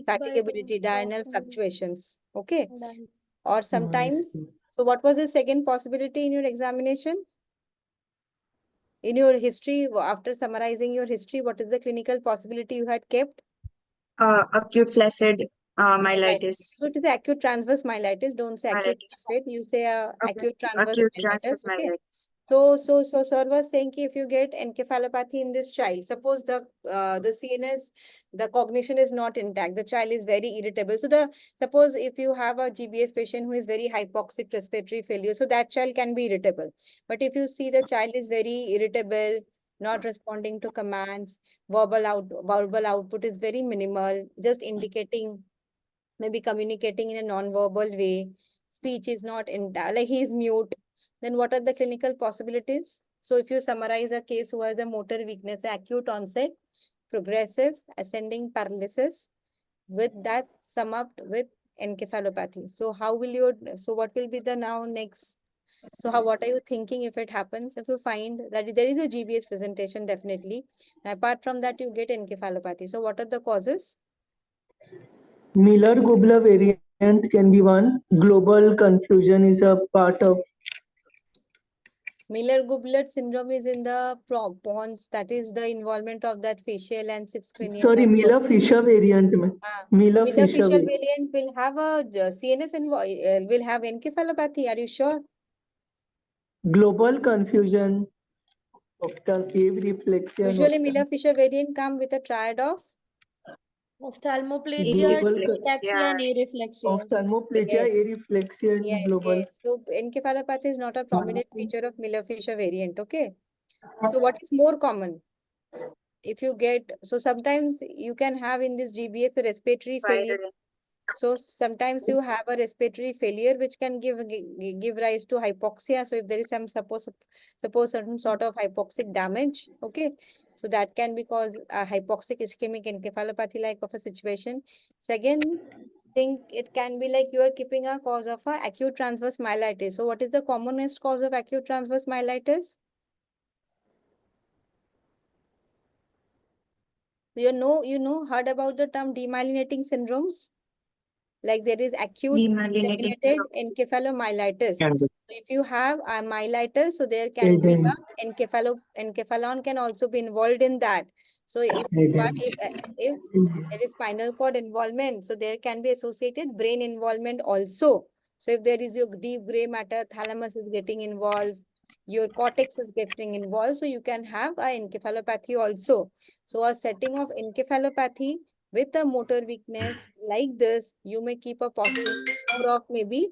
fatigability, diurnal fluctuations. Okay. Or sometimes, so what was the second possibility in your examination? In your history, after summarizing your history, what is the clinical possibility you had kept? Acute flaccid myelitis. So it is acute transverse myelitis. Don't say acute Myelitis. flaccid. You say acute transverse Acute myelitis. transverse Okay. myelitis. So sir was saying if you get encephalopathy in this child, suppose the CNS, the cognition is not intact, the child is very irritable. So suppose if you have a GBS patient who is very hypoxic respiratory failure, so that child can be irritable. But if you see the child is very irritable, not responding to commands, verbal output is very minimal, just indicating, maybe communicating in a non-verbal way, speech is not intact, like he is mute, then what are the clinical possibilities? So if you summarize a case who has a motor weakness, acute onset, progressive, ascending paralysis, with that sum up with encephalopathy. So what will be the now next? So what are you thinking if it happens? If you find that there is a GBS presentation, definitely. And apart from that, you get encephalopathy. So what are the causes? Miller-Gubler variant can be one. Global confusion is a part of. Miller-Gubler syndrome is in the pons, that is the involvement of that facial and 6 cranial. Sorry, Miller-Fisher variant. Miller-Fisher variant will have a CNS will have encephalopathy. Are you sure? Global confusion, reflexion. Usually Miller-Fisher variant come with a triad of Ophthalmoplegia, ataxia, and areflexia. Ophthalmoplegia, Yes. areflexia, Yes, global. yes. So encephalopathy is not a prominent feature of Miller-Fisher variant. Okay. So what is more common? If you get, so sometimes you can have in this GBS a respiratory failure. Viral. So sometimes you have a respiratory failure which can give rise to hypoxia. So if there is some suppose certain sort of hypoxic damage, okay, so that can be cause a hypoxic ischemic encephalopathy like of a situation. Second thing, it can be like you are keeping a cause of a acute transverse myelitis. So what is the commonest cause of acute transverse myelitis? Heard about the term demyelinating syndromes? Like there is acute Demyelinating disseminated encephalomyelitis. Can So be. if you have a myelitis, so there can be a encephalon can also be involved in that. So if there is spinal cord involvement, so there can be associated brain involvement also. So if there is your deep gray matter, thalamus is getting involved, your cortex is getting involved, so you can have a encephalopathy also. So a setting of encephalopathy with a motor weakness like this, you may keep a possibility more of maybe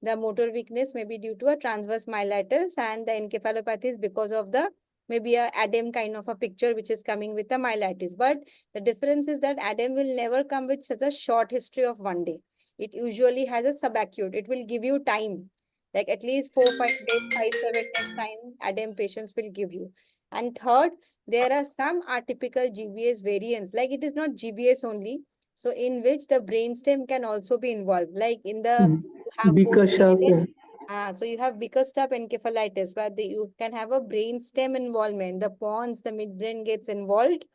the motor weakness may be due to a transverse myelitis, and the encephalopathy is because of the maybe a ADEM kind of a picture which is coming with the myelitis. But the difference is that ADEM will never come with such a short history of 1 day. It usually has a subacute. It will give you time, like at least 4-5 days, 5-7 days time ADEM patients will give you. And third, there are some atypical GBS variants, like it is not GBS only. So in which the brainstem can also be involved, like in the you have both so you have Bickerstaff encephalitis, where you can have a brainstem involvement. The pons, the midbrain gets involved,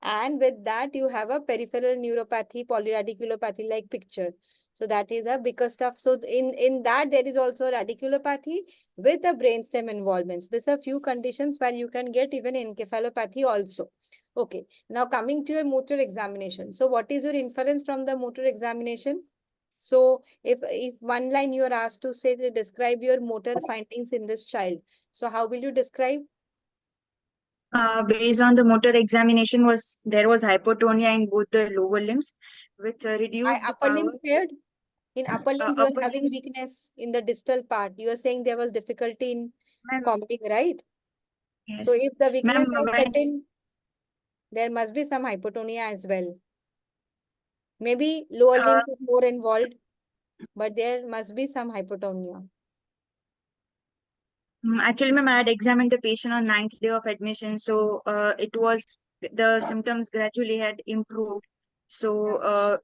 and with that you have a peripheral neuropathy, polyradiculopathy like picture. So that is a Bickerstaff. So in that there is also radiculopathy with a brainstem involvement. So there's a few conditions where you can get even encephalopathy also. Okay, now coming to your motor examination. So what is your inference from the motor examination? So if one line you are asked to say to describe your motor findings in this child, so how will you describe? Based on the motor examination, there was hypotonia in both the lower limbs with reduced Upper power. limbs paired? In upper limbs, you are Upper having limbs, weakness in the distal part. You are saying there was difficulty in ma'am. combing, right? So Yes, if the ma'am. weakness has set in, there must be some hypotonia as well. Maybe lower limbs is more involved, but there must be some hypotonia. Actually, ma'am, I had examined the patient on 9th day of admission, so the symptoms gradually had improved. So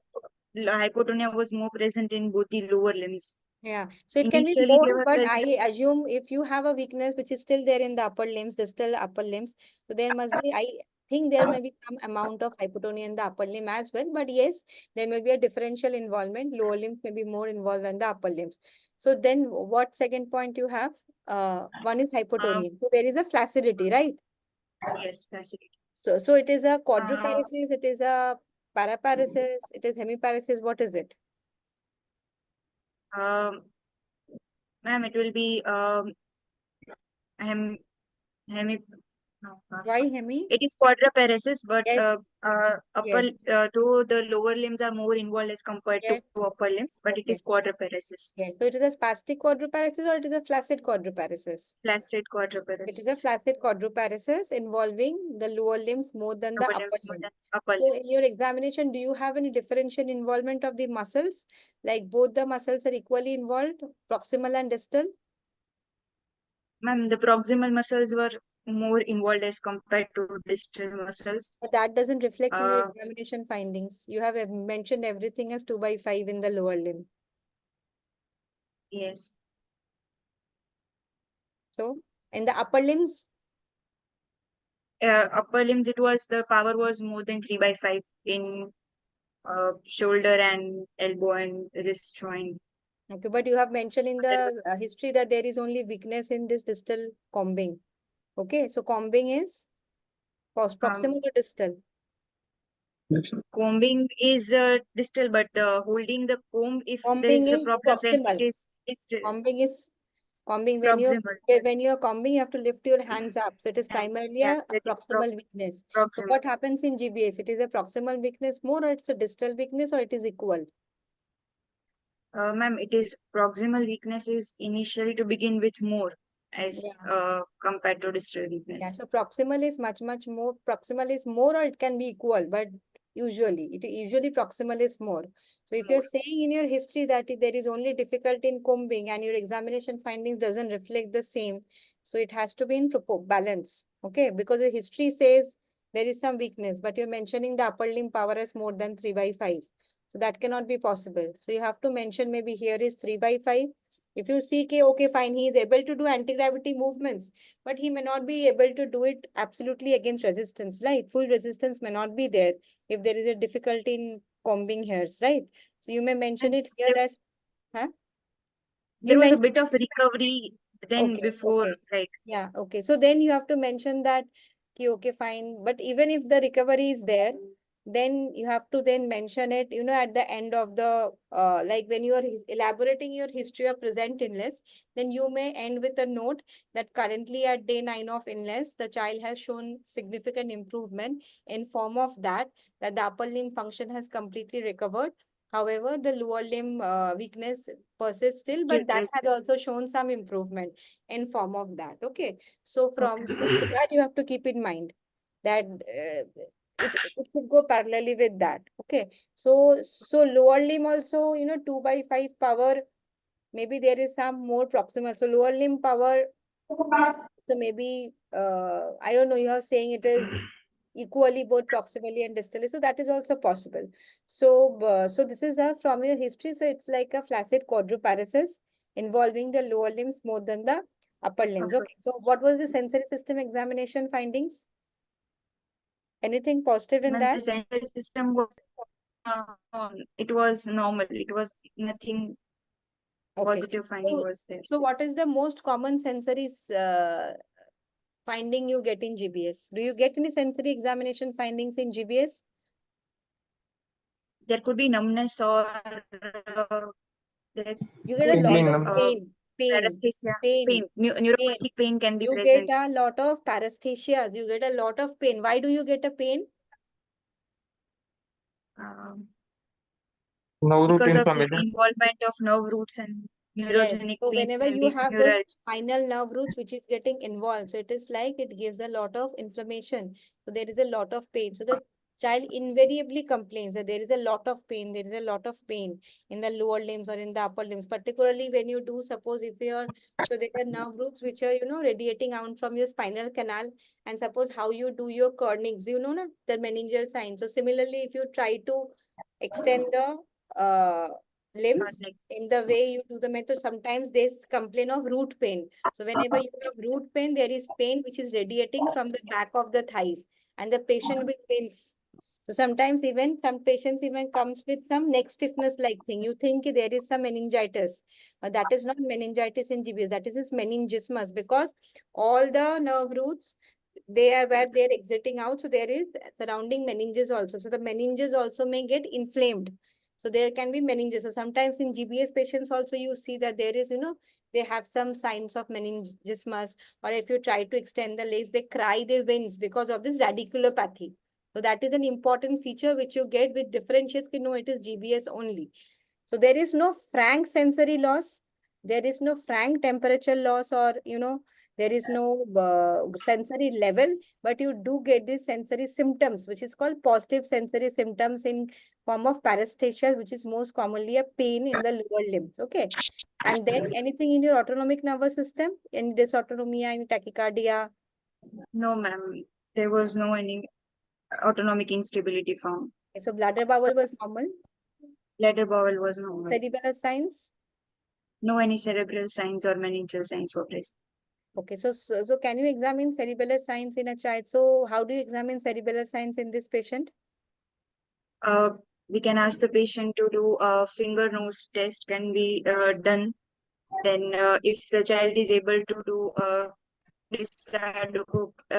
hypotonia was more present in both the lower limbs. Yeah, so it can be Initially, more, they were but present. I assume if you have a weakness which is still there in the upper limbs, distal upper limbs, so there must be, I think there may be some amount of hypotonia in the upper limb as well. But yes, there may be a differential involvement. Lower limbs may be more involved than the upper limbs. So then what second point you have? One is hypotonia. So there is a flaccidity, right? Yes, facility. So it is a quadriparesis, it is a paraparesis, it is hemiparesis. What is it? Ma'am, it will be hem hemi. No, Why hemi? it is quadriparesis, but Yes, upper yes, though the lower limbs are more involved as compared to yes. upper limbs, but it Okay. is quadriparesis. Yes. So it is a spastic quadriparesis or it is a flaccid quadriparesis? Flaccid It is a quadriparesis. flaccid quadriparesis involving the lower limbs more than the Lower upper limbs more limb. than upper So in limbs. your examination, do you have any differential involvement of the muscles? Like both the muscles are equally involved, proximal and distal? Ma'am, the proximal muscles were more involved as compared to distal muscles. But that doesn't reflect in your Uh, examination findings. You have mentioned everything as 2/5 in the lower limb. yes. So in the upper limbs, Upper limbs, the power was more than 3/5 in shoulder and elbow and wrist joint. okay, but you have mentioned in There the was history that there is only weakness in this distal combing. Okay, so combing is proximal or distal? combing is distal, but holding the comb, if there Combing is a is problem, then proximal. it is distal. Combing Proximal. when you're combing, you have to lift your hands up. So it is primarily Yes, a that is proximal weakness. So proximal. what happens in GBS? It is a proximal weakness more, or it's a distal weakness, or it is equal? Ma'am, it is proximal weakness is initially to begin with more, as Yeah. compared to distal Yeah, weakness. so proximal is much more, proximal is more, or it can be equal, but usually proximal is more. So if you're saying in your history that there is only difficulty in combing and your examination findings doesn't reflect the same, so it has to be in balance, okay? Because your history says there is some weakness, but you're mentioning the upper limb power as more than 3/5. So that cannot be possible. So you have to mention maybe here is 3/5. If you see, okay, fine, he is able to do anti-gravity movements, but he may not be able to do it absolutely against resistance, right? Full resistance may not be there if there is a difficulty in combing hairs, right? So you may mention it here There as, huh? there You was a mentioned, bit of recovery then before, okay. like, Yeah, okay. So then you have to mention that, okay, fine. But even if the recovery is there, then you have to then mention it, at the end of the, like when you are elaborating your history of present illness, then you may end with a note that currently at day 9 of illness, the child has shown significant improvement in form of that the upper limb function has completely recovered. However, the lower limb weakness persists still, still but that has present. also shown some improvement in form of that. Okay. So from Okay. that, you have to keep in mind that it should go parallelly with that. Okay. So lower limb also, 2/5 power, maybe there is some more proximal. So lower limb power, so maybe, I don't know, you are saying it is equally both proximally and distally. So that is also possible. So this is from your history. So it's like a flaccid quadriparesis involving the lower limbs more than the upper limbs. Okay. So what was the sensory system examination findings? Anything positive in When that? the sensory system was, it was normal. It was nothing Okay. positive finding was there. So what is the most common sensory finding you get in GBS? Do you get any sensory examination findings in GBS? There could be numbness or there You get a could be lot Tingling of numbness. paresthesia, pain. neuropathic pain can be You present. get a lot of paresthesias. You get a lot of pain. Why do you get a pain? Um, No root because of the inflammation. involvement of nerve roots and Yes. neurogenic So pain whenever can you be have those neural. spinal nerve roots which is getting involved, so it is like it gives a lot of inflammation. So there is a lot of pain. So the child invariably complains that there is a lot of pain. There is a lot of pain in the lower limbs or in the upper limbs, particularly when you do, suppose if you're, so there are nerve roots which are, radiating out from your spinal canal. And suppose how you do your Kernig's, na, the meningeal sign. So similarly, if you try to extend the limbs Like, in the way you do the method, sometimes there's complaint of root pain. So whenever you have root pain, there is pain which is radiating from the back of the thighs and the patient will wince. So sometimes even some patients even comes with some neck stiffness like thing. You think there is some meningitis. That is not meningitis in GBS. That is meningismus, because all the nerve roots, they are where they're exiting out. So there is surrounding meninges also. So the meninges also may get inflamed. So there can be meninges. So sometimes in GBS patients also you see that there is, they have some signs of meningismus, or if you try to extend the legs, they cry, they wince because of this radiculopathy. So that is an important feature which you get with differentiates, no, it is GBS only. So there is no frank sensory loss. There is no frank temperature loss, or, there is no sensory level, but you do get these sensory symptoms, which is called positive sensory symptoms in form of paresthesia, which is most commonly a pain in the lower limbs. Okay. And then anything in your autonomic nervous system, any dysautonomia, any tachycardia? no, ma'am, there was no any autonomic instability found. So bladder bowel was normal. Bladder bowel was normal. Cerebral signs. No any cerebral signs or meningeal signs were present. Okay, so can you examine cerebellar signs in a child? So how do you examine cerebellar signs in this patient? We can ask the patient to do a finger nose test can be done. Then if the child is able to do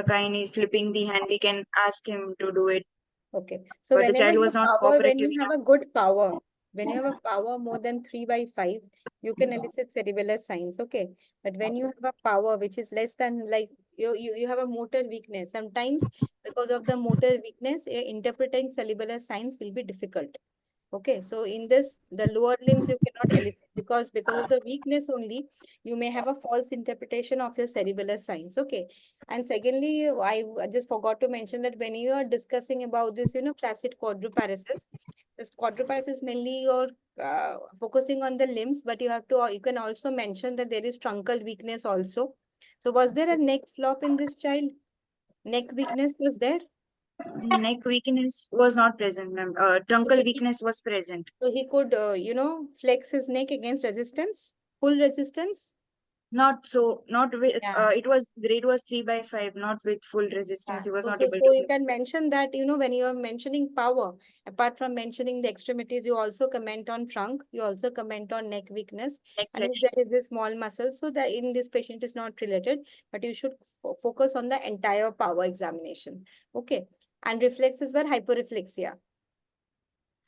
kind is flipping the hand, we can ask him to do it. Okay, so But the whenever child you was not power, when cooperative you have a enough. good power, when you have a power more than 3/5, you can elicit cerebellar signs. Okay, but when you have a power which is less than, like, you have a motor weakness, sometimes because of the motor weakness, interpreting cerebellar signs will be difficult. Okay, so in this, the lower limbs you cannot elicit. because of the weakness only, you may have a false interpretation of your cerebellar signs. Okay. And secondly, I just forgot to mention that when you are discussing about this, flaccid quadriparesis, this quadriparesis mainly you're focusing on the limbs, but you can also mention that there is truncal weakness also. So was there a neck flop in this child? Neck weakness was there? Neck weakness was not present, ma'am. Truncal weakness was present. So he could, flex his neck against resistance, full resistance. Not with, Yeah. it was grade was 3/5, not with full resistance. He was not able So to you flex. can mention that, when you are mentioning power, apart from mentioning the extremities, you also comment on trunk, you also comment on neck weakness. Neck And if flexion. there is a small muscle, so that in this patient is not related, but you should focus on the entire power examination. Okay. And reflexes were hyporeflexia.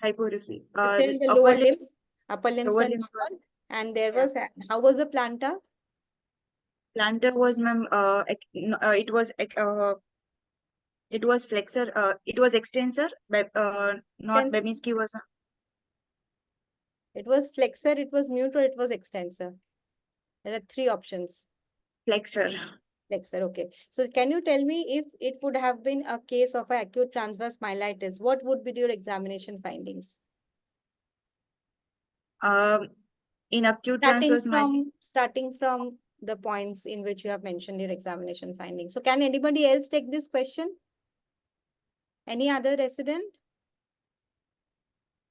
Hyporeflexia. Still the upper limbs lower were limbs was, normal. And there yeah. was, how was the plantar? Plantar was, ma'am, it was flexor, it was extensor, but not Extensor. Babinski was It was flexor, it was mute, or it was extensor. There are three options. flexor. Flexor, okay. So can you tell me if it would have been a case of acute transverse myelitis, what would be your examination findings? In acute transverse myelitis. Starting from the points in which you have mentioned your examination findings. So can anybody else take this question? Any other resident?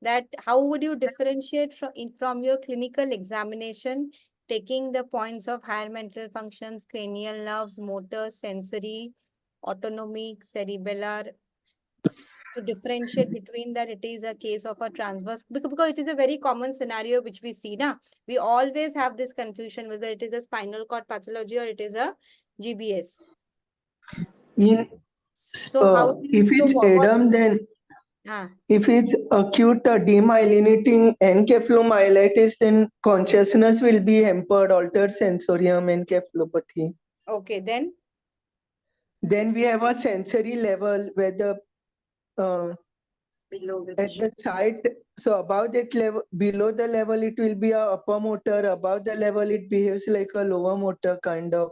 That how would you differentiate from your clinical examination, taking the points of higher mental functions, cranial nerves, motor, sensory, autonomic, cerebellar, to differentiate between that it is a case of a transverse, because it is a very common scenario which we see now. We always have this confusion whether it is a spinal cord pathology or it is a GBS. So how If it's ADAM, then if it's acute demyelinating encephalomyelitis, then consciousness will be hampered, altered sensorium, encephalopathy. Okay, then we have a sensory level where the below at the site, so above that level, below the level, it will be a upper motor. Above the level, it behaves like a lower motor kind of.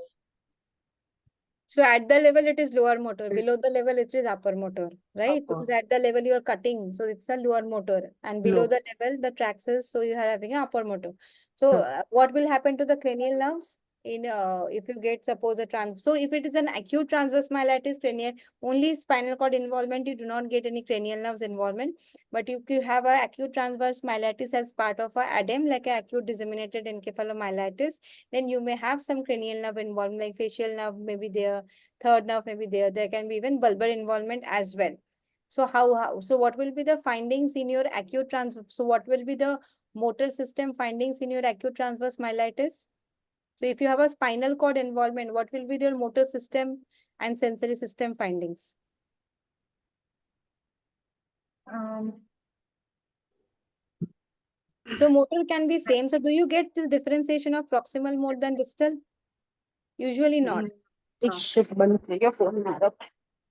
So at the level, it is lower motor. Below the level, it is upper motor, right? Upper. Because at the level, you are cutting. So it's a lower motor. And below the level, the traxus, so you are having an upper motor. So what will happen to the cranial nerves? If you get suppose so if it is an acute transverse myelitis cranial, only spinal cord involvement, you do not get any cranial nerves involvement. But if you have a acute transverse myelitis as part of a ADEM, like a acute disseminated encephalomyelitis, then you may have some cranial nerve involvement, like facial nerve maybe there, third nerve maybe there. There can be even bulbar involvement as well. So so what will be the findings in your acute so what will be the motor system findings in your acute transverse myelitis? So if you have a spinal cord involvement, what will be your motor system and sensory system findings? So motor can be same. So do you get this differentiation of proximal mode than distal? Usually not.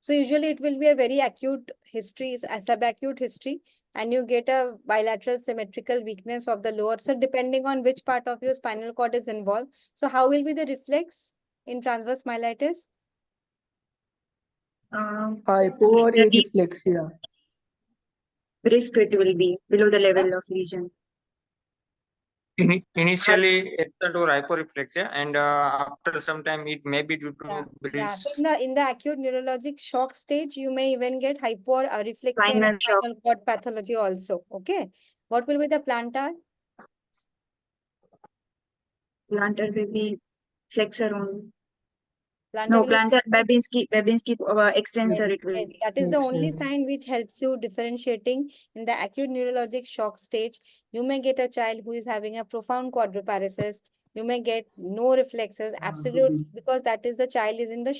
So usually it will be a very acute history, a subacute history, and you get a bilateral symmetrical weakness of the lower. So depending on which part of your spinal cord is involved. So how will be the reflex in transverse myelitis? Hypo or areflexia? Risk it will be below the level of lesion. Initially, absent or hyporeflexia, and after some time, it may be due to Yeah. So in the acute neurologic shock stage, you may even get hyporeflexia and spinal cord pathology also. Okay. What will be the plantar? Plantar will be flexor only. Plantar Plantar Babinski extensor it will be. That is the only sign which helps you differentiating in the acute neurologic shock stage. You may get a child who is having a profound quadriparesis. You may get no reflexes, absolute, because that is the child is in the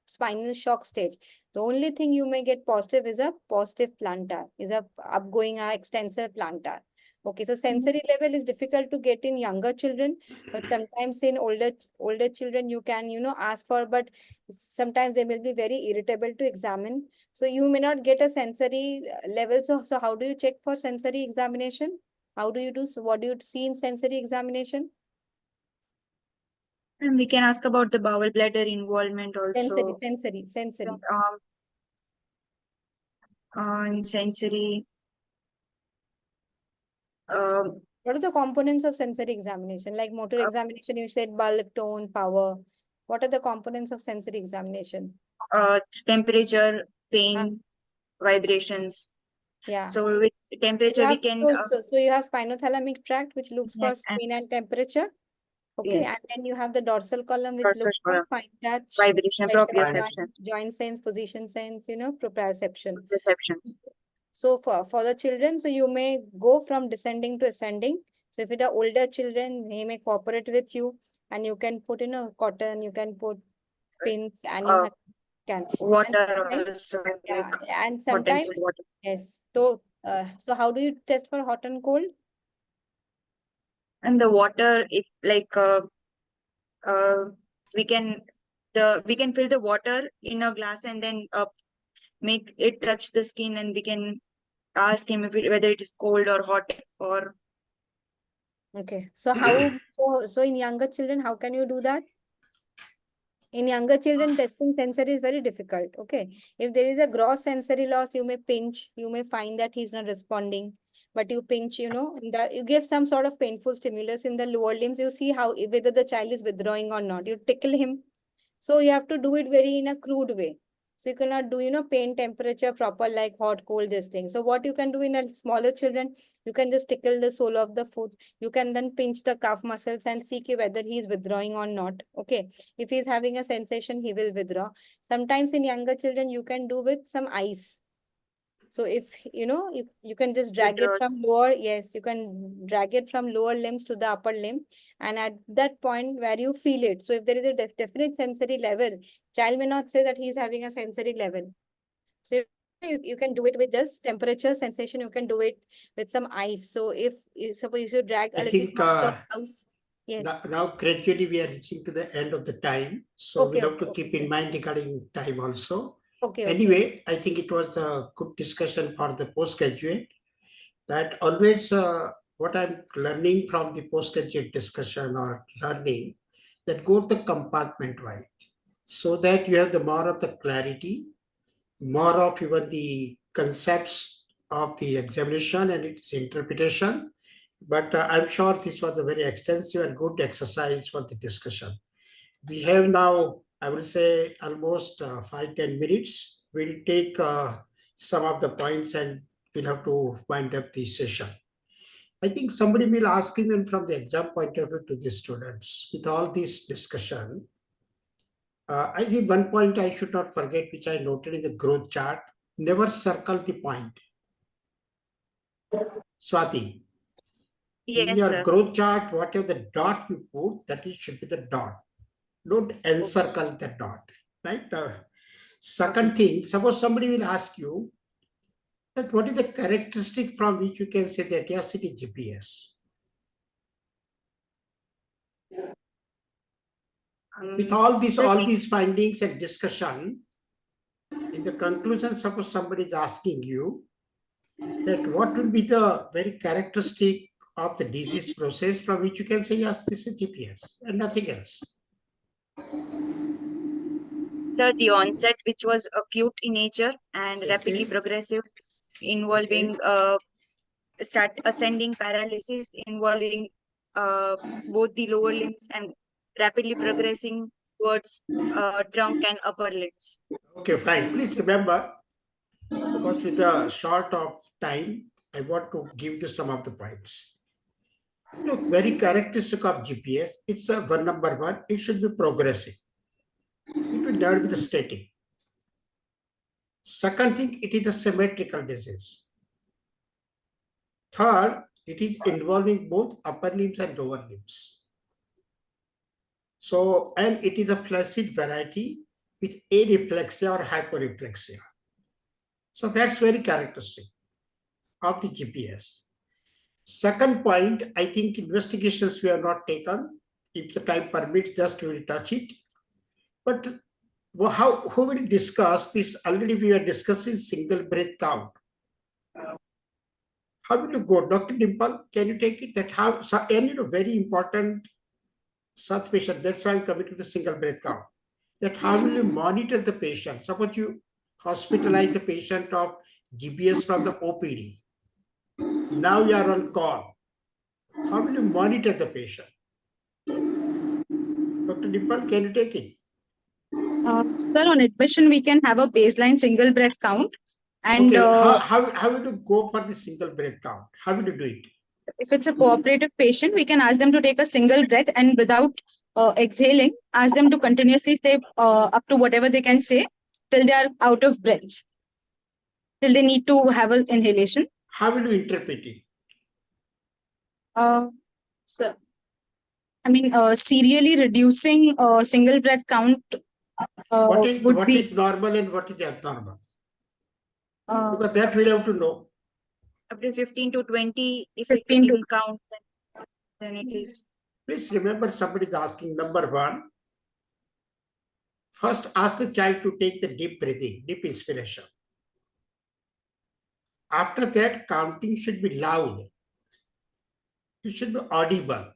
spinal shock stage. The only thing you may get positive is a positive plantar, is a upgoing extensor plantar. Okay, so sensory level is difficult to get in younger children, but sometimes in older children you can, ask for, but sometimes they will be very irritable to examine. So you may not get a sensory level. So how do you check for sensory examination? How do you do? So what do you see in sensory examination? And we can ask about the bowel bladder involvement also. Sensory. So, in sensory, What are the components of sensory examination? Like motor examination, you said bulk, tone, power. What are the components of sensory examination? temperature, pain, vibrations. Yeah. So with temperature, we can So you have spinothalamic tract, which looks for yes, and spin and temperature. Okay, and yes, then you have the dorsal column, which dorsal looks for column, fine touch, vibration, proprioception, joint sense, position sense, proprioception. perception. So for the children, so you may go from descending to ascending. So if it are older children, they may cooperate with you, and you can put in a cotton, you can put pins, and you can. Water And also, yeah, like and hot and sometimes cold water. yes. So how do you test for hot and cold? And the water, if like we can fill the water in a glass and then make it touch the skin, and we can ask him if whether it is cold or hot or Okay. So so in younger children, how can you do that? In younger children, testing sensory is very difficult. Okay. If there is a gross sensory loss, you may pinch, you may find that he's not responding. But you pinch, you give some sort of painful stimulus in the lower limbs. You see whether the child is withdrawing or not. You tickle him. So you have to do it very in a crude way. So you cannot do, pain temperature proper like hot, cold, this thing. So what you can do in a smaller children, you can just tickle the sole of the foot. You can then pinch the calf muscles and see whether he is withdrawing or not. Okay. If he is having a sensation, he will withdraw. Sometimes in younger children, you can do with some ice. So if, you can just drag it from yes, you can drag it from lower limbs to the upper limb. And at that point where you feel it. So if there is a definite sensory level, child may not say that he's having a sensory level. So you can do it with just temperature sensation. You can do it with some ice. So if suppose you drag a little house. Yes. Now gradually we are reaching to the end of the time. So we have to keep in mind regarding time also. Anyway, I think it was a good discussion for the postgraduate. That always what I'm learning from the postgraduate discussion or learning, that go the compartment wide, so that you have the more of the clarity, more of even the concepts of the examination and its interpretation. But I'm sure this was a very extensive and good exercise for the discussion. We have now, I will say, almost 5-10 minutes. We'll take some of the points and we'll have to wind up the session. I think somebody will ask even from the exam point of view to the students. With all this discussion, I think one point I should not forget, which I noted in the growth chart, never circle the point. Swati. Yes, in your sir. growth chart, whatever the dot you put, that is should be the dot. Don't encircle the dot, right? The second thing, suppose somebody will ask you that what is the characteristic from which you can say that yes, it is GPS. With all these findings and discussion, in the conclusion, suppose somebody is asking you that what will be the very characteristic of the disease process from which you can say yes, this is GPS and nothing else. Sir, the onset, which was acute in nature and rapidly progressive, involving start ascending paralysis, involving both the lower limbs, and rapidly progressing towards trunk and upper limbs. Okay, fine. Please remember, because with a short of time, I want to give you some of the points. Look, very characteristic of GPS, it's a number one, it should be progressive. It will never be the static. Second thing, it is a symmetrical disease. Third, it is involving both upper limbs and lower limbs. So, and it is a flaccid variety with areflexia or hyporeflexia. So that's very characteristic of the GPS. Second point, I think investigations we have not taken. If the time permits, just we will touch it. But who will discuss this? Already we are discussing single breath count. How will you go? Dr. Dimple, can you take it? That how, so, and very important such patient, that's why I'm coming to the single breath count. That how will you monitor the patient? Suppose you hospitalize the patient of GBS from the OPD. Now you are on call. How will you monitor the patient? Dr. Dimple, can you take it? Sir, on admission, we can have a baseline single breath count. And Okay, how will you go for the single breath count? How will you do it? if it's a cooperative patient, we can ask them to take a single breath and without exhaling, ask them to continuously say up to whatever they can say till they are out of breath, till they need to have an inhalation. How will you interpret it? So, I mean, serially reducing single breath count What would be is normal and what is abnormal? uh, Because that we'll have to know. Up to 15 to 20, if it 15 to even count, then it is. Please remember, somebody is asking, number one, first ask the child to take the deep breathing, deep inspiration. After that, counting should be loud. It should be audible.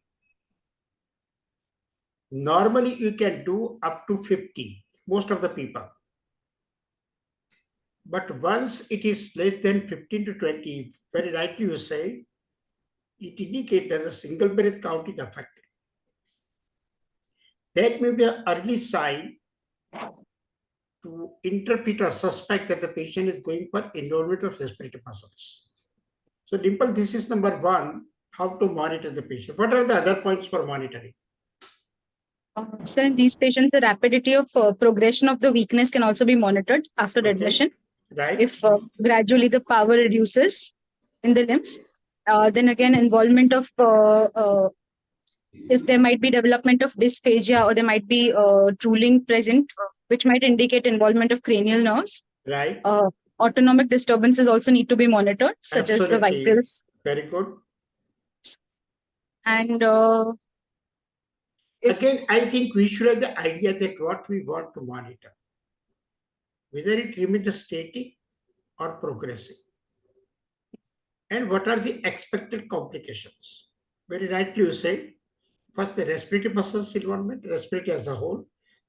Normally, you can do up to 50, most of the people. But once it is less than 15 to 20, very rightly you say, it indicates that a single breath count is affected. That may be an early sign to interpret or suspect that the patient is going for involvement of respiratory muscles. So, Dimple, this is number one, how to monitor the patient. What are the other points for monitoring? So in these patients, the rapidity of progression of the weakness can also be monitored after Okay. admission. Right? If gradually the power reduces in the limbs, then again involvement of if there might be development of dysphagia or there might be drooling present, which might indicate involvement of cranial nerves. Right. Autonomic disturbances also need to be monitored, such as the Absolutely. vitals. Very good. And again, I think we should have the idea that what we want to monitor, whether it remains static or progressive, and what are the expected complications. Very rightly you say, first the respiratory muscles involvement, respiratory as a whole,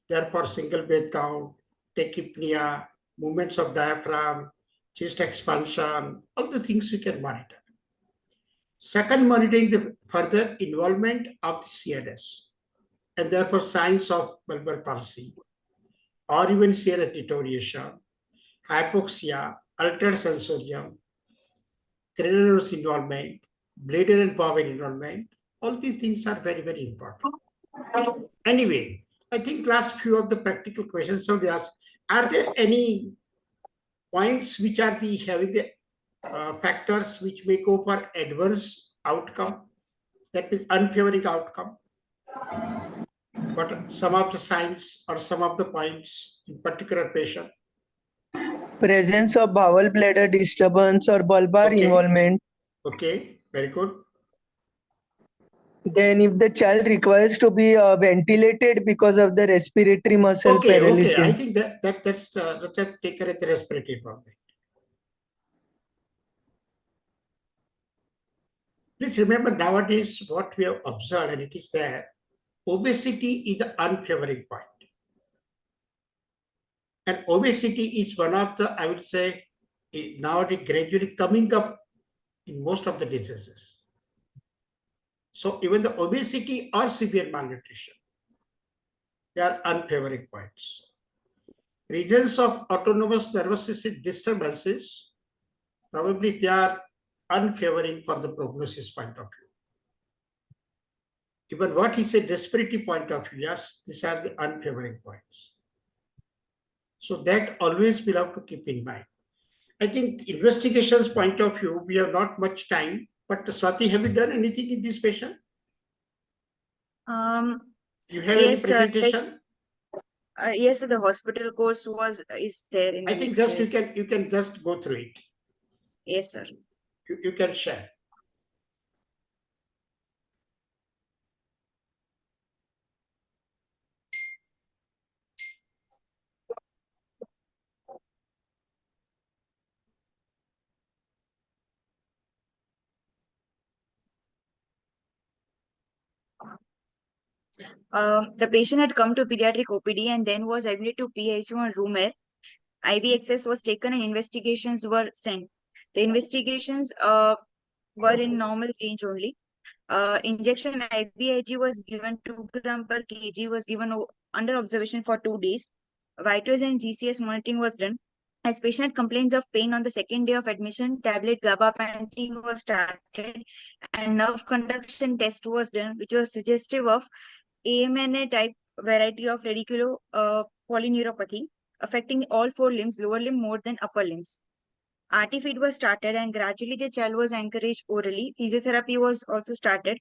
therefore single breath count, tachypnea, movements of diaphragm, chest expansion, all the things we can monitor. Second, monitoring the further involvement of the CNS, and therefore signs of bulbar palsy, or even CNS deterioration, hypoxia, altered sensorium, cranial nerve involvement, bladder and bowel involvement. All these things are very, very important. Anyway, I think last few of the practical questions somebody asked, are there any points which are the having the factors which may go for adverse outcome, that is unfavoring outcome? But some of the signs or some of the points in particular patient? Presence of bowel bladder disturbance or bulbar Okay. involvement. Okay, very good. Then if the child requires to be ventilated because of the respiratory muscle Okay, paralysis. I think that's taken at the respiratory problem. Please remember, nowadays what we have observed, and it is that obesity is the unfavoring point. And obesity is one of the, I would say, nowadays gradually coming up in most of the diseases. So even the obesity or severe malnutrition, they are unfavoring points. Regions of autonomous nervous system disturbances, probably they are unfavoring for the prognosis point of view. Even what is a respiratory point of view, yes, these are the unfavoring points. So that always we'll have to keep in mind. I think investigations point of view, we have not much time, but Swati, have you done anything in this patient? You have Yes, any presentation? yes, the hospital course is there in I the think next just year. you can just go through it. Yes, sir. You can share. The patient had come to pediatric OPD and then was admitted to PICU on room air. IV access was taken and investigations were sent. The investigations were in normal range only. Injection IVIG was given 2 gram per kg was given under observation for 2 days. Vitals and GCS monitoring was done. As patient complains of pain on the second day of admission, tablet gabapentin was started and nerve conduction test was done, which was suggestive of AMNA type variety of radicular polyneuropathy, affecting all 4 limbs, lower limb more than upper limbs. RT feed was started and gradually the child was encouraged orally. Physiotherapy was also started.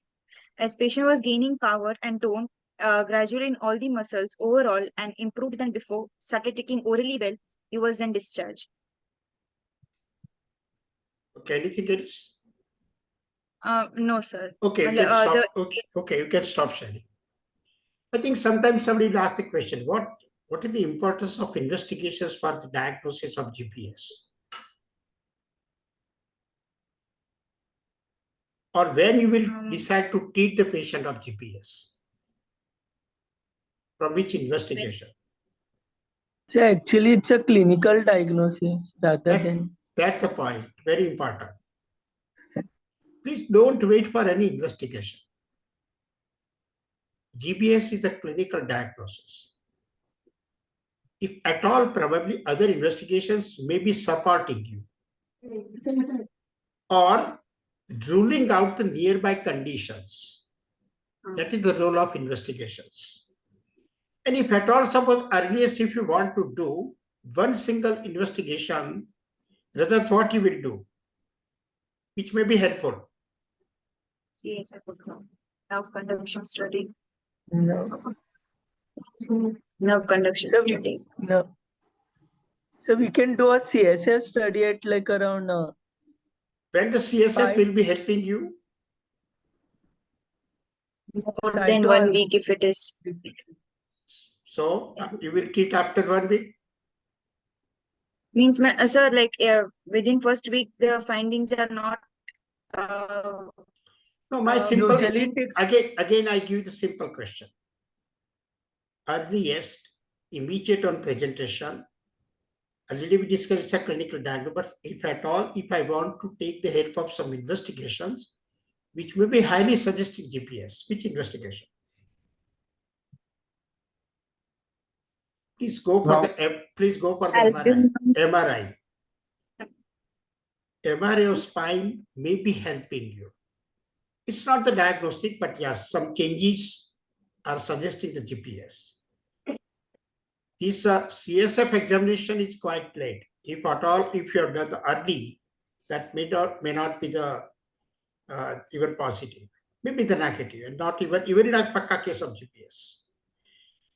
As patient was gaining power and tone gradually in all the muscles overall and improved than before, started taking orally well, he was then discharged. Okay, anything else? No, sir. Okay, you Well, can stop. Okay, you can stop sharing. I think sometimes somebody will ask the question, what is the importance of investigations for the diagnosis of GPS? Or when you will decide to treat the patient of GPS? From which investigation? So actually, it's a clinical diagnosis rather than. That's the point. Very important. Please don't wait for any investigation. GBS is a clinical diagnosis. If at all, probably other investigations may be supporting you or ruling out the nearby conditions. That is the role of investigations. And if at all, suppose earliest, if you want to do one single investigation, that's what you will do, which may be helpful. CSF exam, nerve conduction study. No. Nerve conduction So study. No. So we can do a CSF study at like around. When the CSF will be helping you? More than 1 week if it is. So you will treat after 1 week? Means, sir, like within first week, the findings are not. No, my simple, Usually it takes. again, I give the simple question. Earliest, immediate on presentation, already we discussed a clinical diagnosis, but if at all, if I want to take the help of some investigations, which may be highly suggesting GPS, which investigation? Please go for the MRI. MRI of spine may be helping you. It's not the diagnostic, but yes, some changes are suggesting the GPS. This CSF examination is quite late. If at all, if you have done the early, that may not be the even positive, maybe the negative, and not even in a Pakka case of GPS.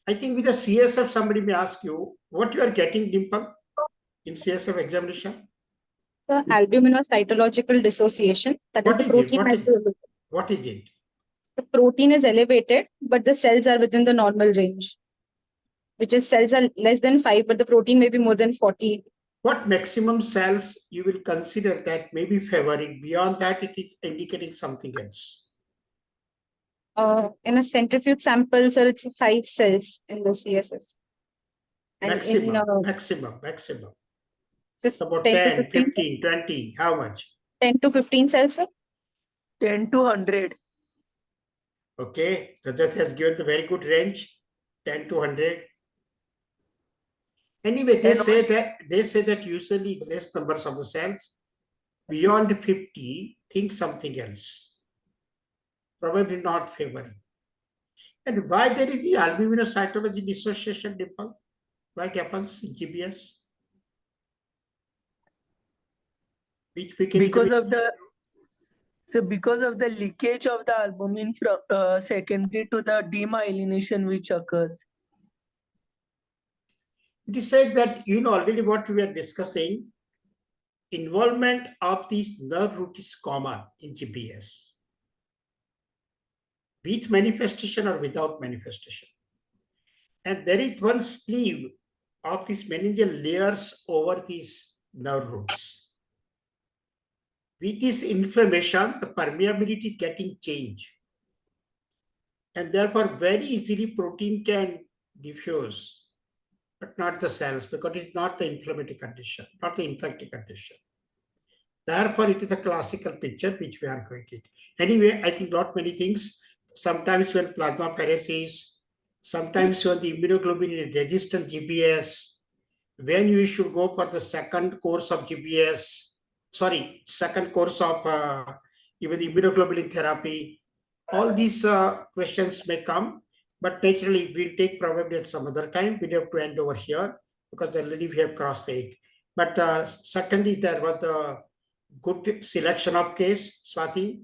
I think with the CSF, somebody may ask you what you are getting, Dimple, in CSF examination. The albuminocytological dissociation. That is the protein. What is it? The protein is elevated, but the cells are within the normal range, which is cells are less than 5, but the protein may be more than 40. What maximum cells you will consider that may be favoring? Beyond that, it is indicating something else. In a centrifuge sample, sir, it's 5 cells in the CSF. And Maximum. It's about 10 10, to 15 15, 20, how much? 10 to 15 cells, sir. 10 to 100. Okay, that has given the very good range, 10 to 100. Anyway, they say that usually less numbers of the cells. Beyond 50, think something else. Probably not favoring. And why there is the albuminocytology dissociation, Dimple? Why it happens in GBS? Which because of the leakage of the albumin from secondary to the demyelination which occurs. It is said that, already what we are discussing, involvement of these nerve root is common in GBS, with manifestation or without manifestation. And there is one sleeve of these meningeal layers over these nerve roots. With this inflammation, the permeability getting changed. And therefore, very easily protein can diffuse, but not the cells, because it's not the inflammatory condition, not the infective condition. Therefore, it is a classical picture which we are going to. Anyway, I think not many things. Sometimes when plasmapheresis, sometimes when the immunoglobulin is resistant GBS, when you should go for the second course of GBS, second course of even the immunoglobulin therapy, all these questions may come, but naturally we'll take probably at some other time. We have to end over here because already we have crossed 8. But certainly there was a good selection of case, Swati,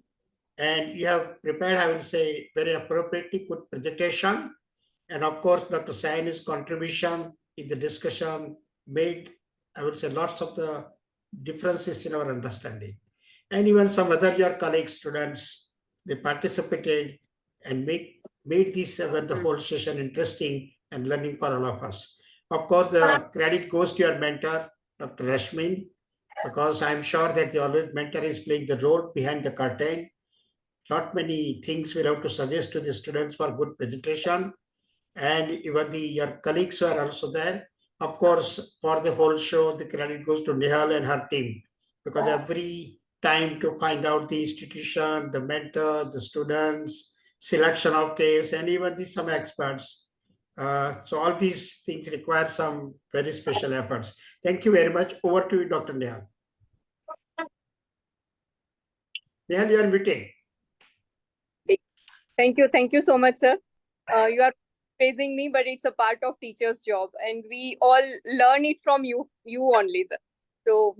and you have prepared, I will say, very appropriately good presentation. And of course, Dr. Saini's contribution in the discussion made, I would say, lots of the differences in our understanding. And even some other your colleagues, students, they participated and made this the whole session interesting and learning for all of us. Of course, the credit goes to your mentor, Dr. Rashmin, because I'm sure that the always mentor is playing the role behind the curtain. Not many things we'll have to suggest to the students for good presentation. And even your colleagues are also there. Of course, for the whole show, the credit goes to Nihal and her team, because every time to find out the institution, the mentor, the students, selection of case, and even some experts. So all these things require some very special efforts. Thank you very much. Over to you, Dr. Nihal. Nihal, you are muted. Thank you so much, sir. You are praising me, but it's a part of teacher's job, and we all learn it from you only, sir. So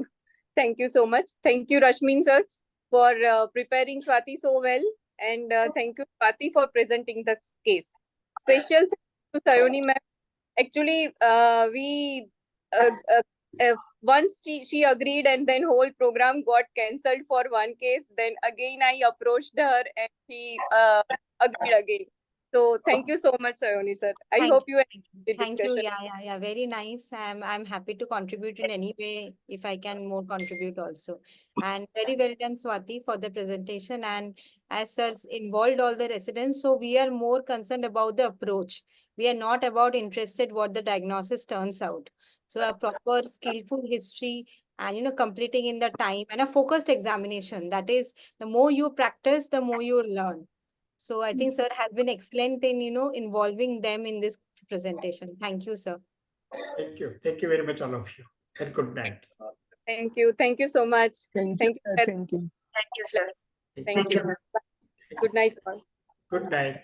thank you so much. Thank you, Rashmin sir, for preparing Swati so well, and thank you, Swati, for presenting the case. Special thanks to Sayoni ma'am. Actually, once she agreed, and then whole program got cancelled for one case. Then again I approached her, and she agreed again. So thank you so much, Sayoni sir. I hope you enjoyed the Thank you. discussion. Yeah. Very nice. I'm happy to contribute in any way if I can more contribute also. And very well done, Swati, for the presentation. And as sir's involved all the residents, so we are more concerned about the approach. We are not about interested what the diagnosis turns out. So a proper skillful history and completing in the time and a focused examination. That is, the more you practice, the more you learn. So I think sir has been excellent in, involving them in this presentation. Thank you, sir. Thank you. Thank you very much, all of you. And good night. Thank you. Thank you so much. Thank Thank you. you. Thank you. Thank you, sir. Thank you. Good night, all. Good night.